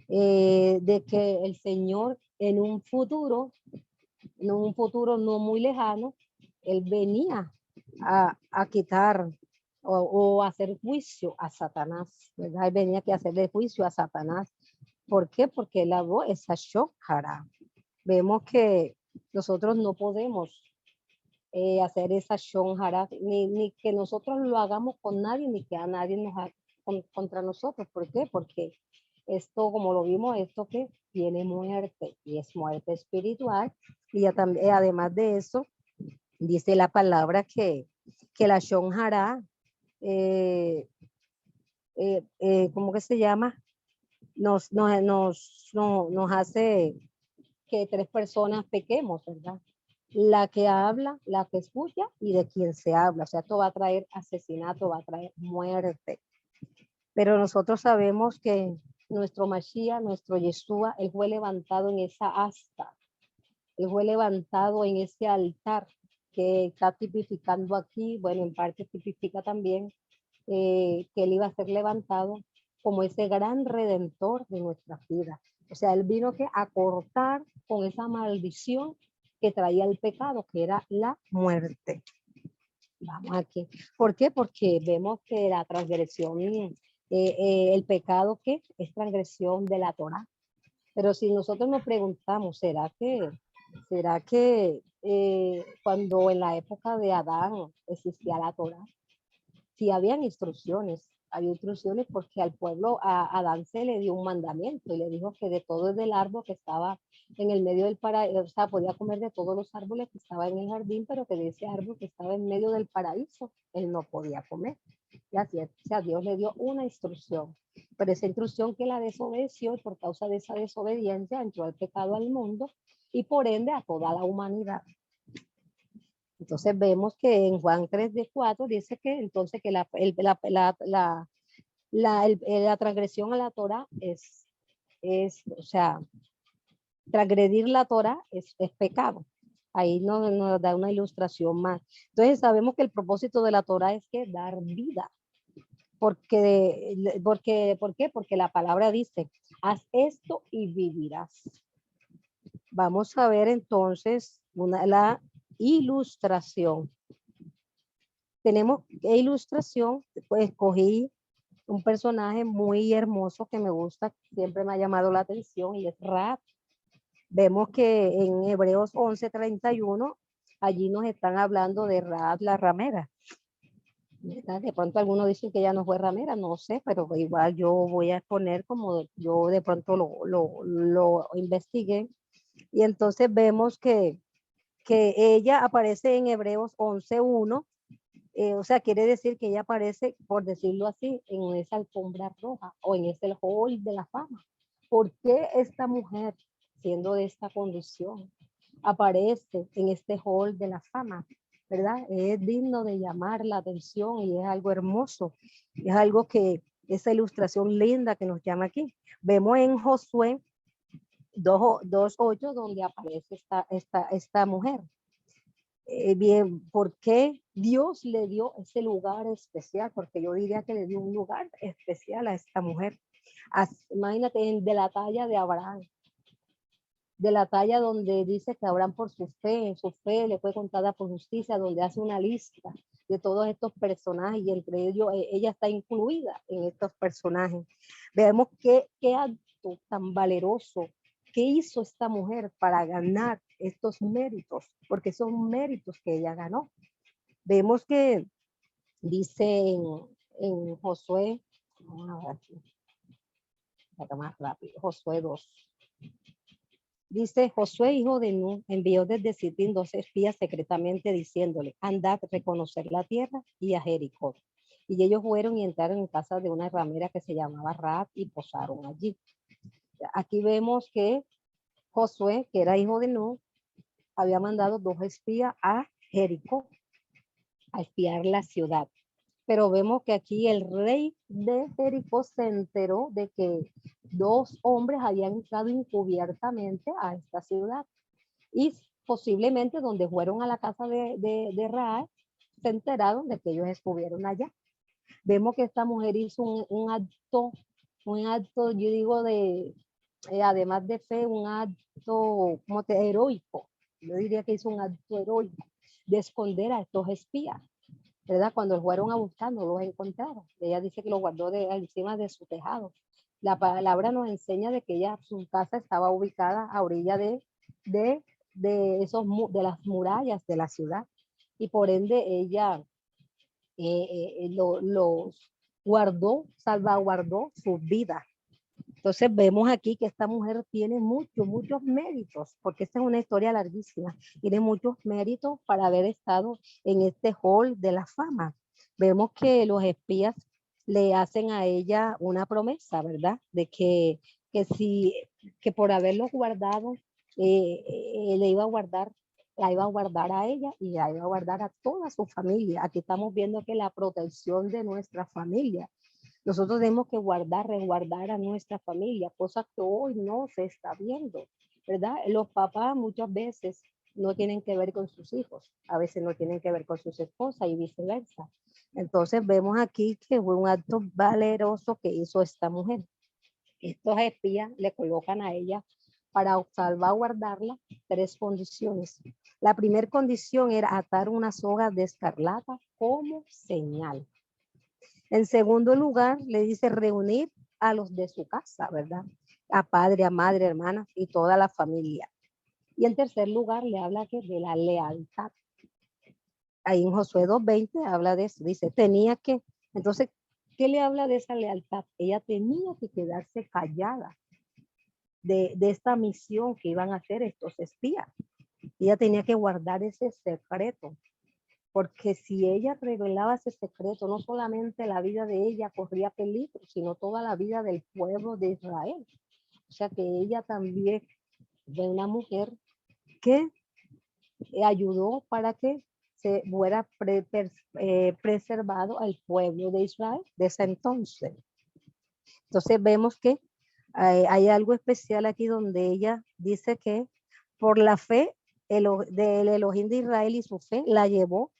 de que el Señor en un futuro no muy lejano, él venía a quitar o hacer juicio a Satanás, ¿verdad? Él venía a hacerle juicio a Satanás. ¿Por qué? Porque él habló esa Shon Hara. Vemos que Nosotros no podemos hacer esa shonjara, ni que nosotros lo hagamos con nadie, ni que a nadie nos haga contra nosotros. ¿Por qué? Porque esto, como lo vimos, esto que tiene muerte, y es muerte espiritual, y ya también, además de eso, dice la palabra que la shonjara, ¿cómo que se llama? Nos hace que 3 personas pequemos, ¿verdad? La que habla, la que escucha y de quien se habla. O sea, esto va a traer asesinato, va a traer muerte. Pero nosotros sabemos que nuestro Mashiach, nuestro Yeshua, él fue levantado en esa asta. Él fue levantado en ese altar que está tipificando aquí. Bueno, en parte tipifica también que él iba a ser levantado como ese gran redentor de nuestras vidas. O sea, él vino a cortar con esa maldición que traía el pecado, que era la muerte. Vamos aquí. ¿Por qué? Porque vemos que la transgresión, el pecado que es transgresión de la Torá. Pero si nosotros nos preguntamos, ¿será que cuando en la época de Adán existía la Torá? Sí, había instrucciones porque al pueblo, a Adán se le dio un mandamiento y le dijo que de todo el árbol que estaba en el medio del paraíso, o sea, podía comer de todos los árboles que estaban en el jardín, pero que de ese árbol que estaba en medio del paraíso, él no podía comer. Y así, o sea, Dios le dio una instrucción, pero esa instrucción que la desobedeció, y por causa de esa desobediencia entró el pecado al mundo y por ende a toda la humanidad. Entonces vemos que en Juan 3:4 dice que entonces que la transgresión a la Torah o sea, transgredir la Torah es pecado. Ahí nos da una ilustración más. Entonces sabemos que el propósito de la Torah es que dar vida. ¿Por qué? Porque la palabra dice, haz esto y vivirás. Vamos a ver entonces la ilustración. Tenemos ilustración, pues escogí un personaje muy hermoso que me gusta, siempre me ha llamado la atención, y es Raab. Vemos que en Hebreos 11:31, allí nos están hablando de Raab la ramera. De pronto algunos dicen que ella no fue ramera, no sé, pero igual yo voy a exponer como yo de pronto lo investigué. Y entonces vemos que ella aparece en Hebreos 11:1, o sea, quiere decir que ella aparece, por decirlo así, en esa alfombra roja o en ese hall de la fama. ¿Por qué esta mujer, siendo de esta condición, aparece en este hall de la fama? ¿Verdad? Es digno de llamar la atención y es algo hermoso. Es algo que, esa ilustración linda que nos llama aquí. Vemos en Josué 2:8 donde aparece esta mujer. Bien, ¿por qué Dios le dio ese lugar especial? Porque yo diría que le dio un lugar especial a esta mujer. Imagínate, de la talla de Abraham, de la talla donde dice que Abraham por su fe le fue contada por justicia, donde hace una lista de todos estos personajes y entre ellos ella está incluida en estos personajes. Vemos qué acto tan valeroso. ¿Qué hizo esta mujer para ganar estos méritos? Porque son méritos que ella ganó. Vemos que dice en Josué, vamos a ver aquí, más rápido, Josué 2. Dice, Josué, hijo de Nun, envió desde Sittim 2 espías secretamente diciéndole, andad a reconocer la tierra y a Jericó. Y ellos fueron y entraron en casa de una ramera que se llamaba Raab y posaron allí. Aquí vemos que Josué, que era hijo de Nun, había mandado 2 espías a Jericó a espiar la ciudad. Pero vemos que aquí el rey de Jericó se enteró de que 2 hombres habían entrado encubiertamente a esta ciudad y posiblemente donde fueron a la casa de Raab se enteraron de que ellos estuvieron allá. Vemos que esta mujer hizo un acto, yo digo, además de fe, un acto heroico. Yo diría que hizo un acto heroico de esconder a estos espías, ¿verdad? Cuando fueron a buscar, no los encontraron. Ella dice que los guardó encima de su tejado. La palabra nos enseña de que su casa estaba ubicada a orilla de de las murallas de la ciudad, y por ende ella los guardó, salvaguardó su vida. Entonces vemos aquí que esta mujer tiene muchos méritos, porque esta es una historia larguísima, tiene muchos méritos para haber estado en este hall de la fama. Vemos que los espías le hacen a ella una promesa, ¿verdad? De que por haberlos guardado, le iba a guardar, la iba a guardar a ella y la iba a guardar a toda su familia. Aquí estamos viendo que la protección de nuestra familia. Nosotros tenemos que resguardar a nuestra familia, cosa que hoy no se está viendo, ¿verdad? Los papás muchas veces no tienen que ver con sus hijos, a veces no tienen que ver con sus esposas y viceversa. Entonces vemos aquí que fue un acto valeroso que hizo esta mujer. Estos espías le colocan a ella para salvaguardarla 3 condiciones. La primera condición era atar una soga de escarlata como señal. En segundo lugar, le dice reunir a los de su casa, ¿verdad? A padre, a madre, hermanas y toda la familia. Y en tercer lugar, le habla que de la lealtad. Ahí en Josué 2:20 habla de eso. Dice, entonces, ¿qué le habla de esa lealtad? Ella tenía que quedarse callada de esta misión que iban a hacer estos espías. Ella tenía que guardar ese secreto. Porque si ella revelaba ese secreto, no solamente la vida de ella corría peligro, sino toda la vida del pueblo de Israel. O sea que ella también fue una mujer que ayudó para que se fuera preservado al pueblo de Israel de ese entonces. Entonces vemos que hay algo especial aquí donde ella dice que por la fe del Elohim de Israel y su fe la llevó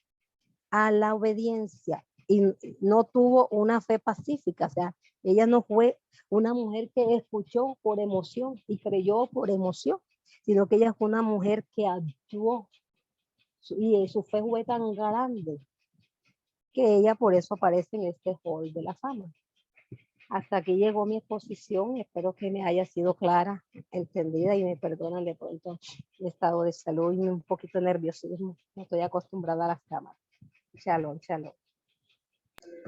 a la obediencia y no tuvo una fe pacífica, o sea, ella no fue una mujer que escuchó por emoción y creyó por emoción, sino que ella fue una mujer que actuó y su fe fue tan grande que ella por eso aparece en este hall de la fama. Hasta aquí llegó mi exposición, espero que me haya sido clara, entendida y me perdonan de pronto mi estado de salud y un poquito de nerviosismo, no estoy acostumbrada a las cámaras. Shalom, shalom.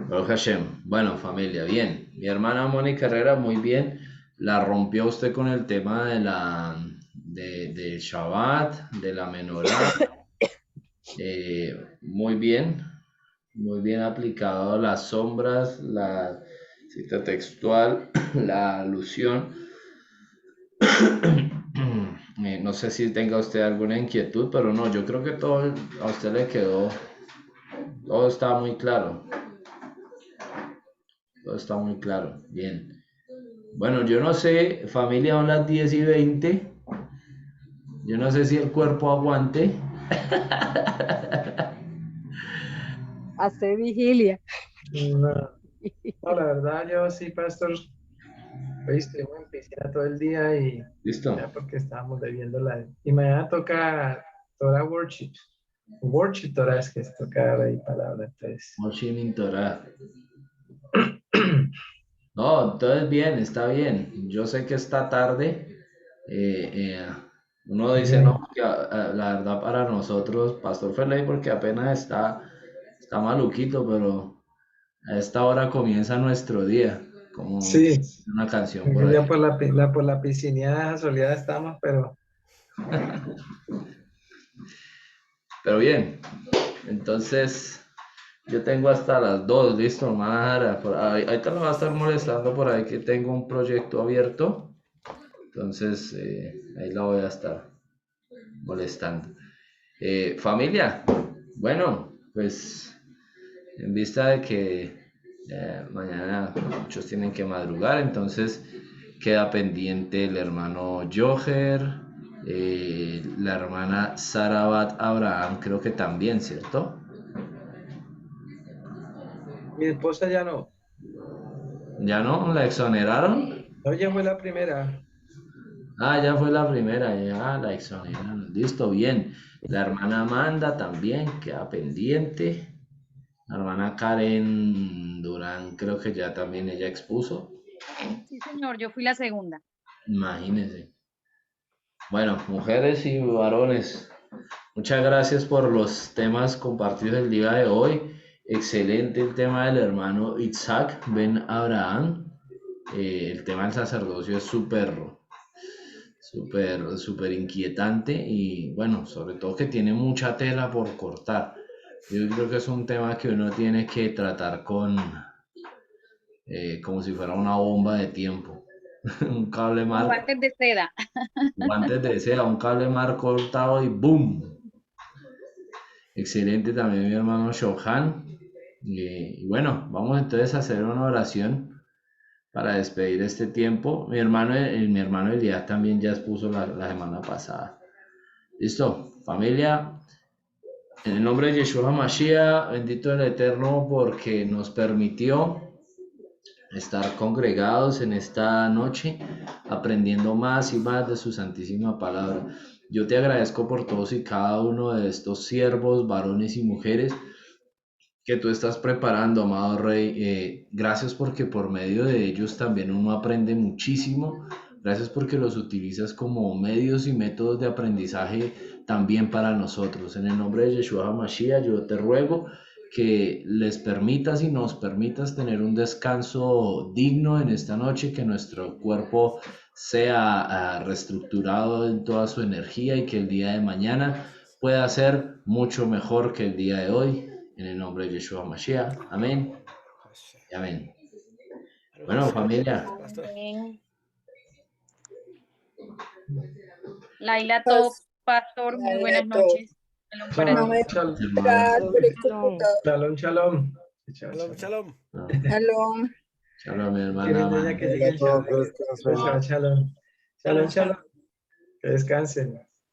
Baruch Hashem. Bueno, familia, bien. Mi hermana Mónica Herrera, muy bien. La rompió usted con el tema de Shabbat, de la menorá. Muy bien aplicado las sombras, la cita textual, la alusión. No sé si tenga usted alguna inquietud, pero no, yo creo que todo a usted le quedó, todo está muy claro. Todo está muy claro, bien. Bueno, yo no sé, familia, son las 10:20. Yo no sé si el cuerpo aguante. Hacer vigilia. No, no, la verdad, yo sí, pastor, hoy estuvimos en piscina todo el día y ¿Listo? ya porque estábamos bebiendo y mañana toca Torah Worship. Worship Torah es que es tocar ahí palabra, entonces. Moshimin Torah. No, entonces bien, está bien. Yo sé que está tarde. Uno dice, Bien. no, que, la verdad para nosotros, Pastor Ferley, porque apenas está maluquito, pero a esta hora comienza nuestro día, como Sí, una canción por ahí. ya por la piscina soleada estamos, pero Pero bien, entonces yo tengo hasta las 2, listo, Mara. Ahorita me va a estar molestando por ahí que tengo un proyecto abierto. Entonces ahí la voy a estar molestando. Familia, bueno, pues en vista de que mañana muchos tienen que madrugar, entonces queda pendiente el hermano Joher, la hermana Sarabat Abraham, creo que también, ¿cierto? mi esposa ya no. ¿Ya no? ¿La exoneraron? Ella fue la primera. Ah, ya fue la primera, ya la exoneraron. Listo, bien. La hermana Amanda también queda pendiente. La hermana Karen Durán, creo que ya también ella expuso. Sí, señor, yo fui la segunda. Imagínense. Bueno, mujeres y varones, muchas gracias por los temas compartidos el día de hoy. Excelente el tema del hermano Isaac Ben Abraham. El tema del sacerdocio es súper inquietante y bueno, sobre todo que tiene mucha tela por cortar. Yo creo que es un tema que uno tiene que tratar como si fuera una bomba de tiempo. Un cable Con mal, guantes de seda. guantes de seda, un cable mal cortado y ¡boom! Excelente también mi hermano Shohan. Y bueno, vamos entonces a hacer una oración para despedir este tiempo. Mi hermano Elías también ya expuso la semana pasada. Listo, familia. En el nombre de Yeshua Mashiach, bendito el Eterno porque nos permitió estar congregados en esta noche, aprendiendo más y más de su santísima palabra. Yo te agradezco por todos y cada uno de estos siervos, varones y mujeres que tú estás preparando, amado Rey. Gracias porque por medio de ellos también uno aprende muchísimo. Gracias porque los utilizas como medios y métodos de aprendizaje también para nosotros. En el nombre de Yeshua HaMashiach, yo te ruego que les permitas y nos permitas tener un descanso digno en esta noche, que nuestro cuerpo sea reestructurado en toda su energía y que el día de mañana pueda ser mucho mejor que el día de hoy. En el nombre de Yeshua Mashiach. Amén. Y amén. Bueno, familia. Pastor. Amén. Laila Top, pastor, muy buenas noches. Shalom para Shalom, ti. shalom, Hermano. shalom, shalom. Shalom, shalom. Shalom. Shalom, mi hermana. Quieren ella que llegue el shalom. Shalom, shalom. Shalom, shalom. Que descansen.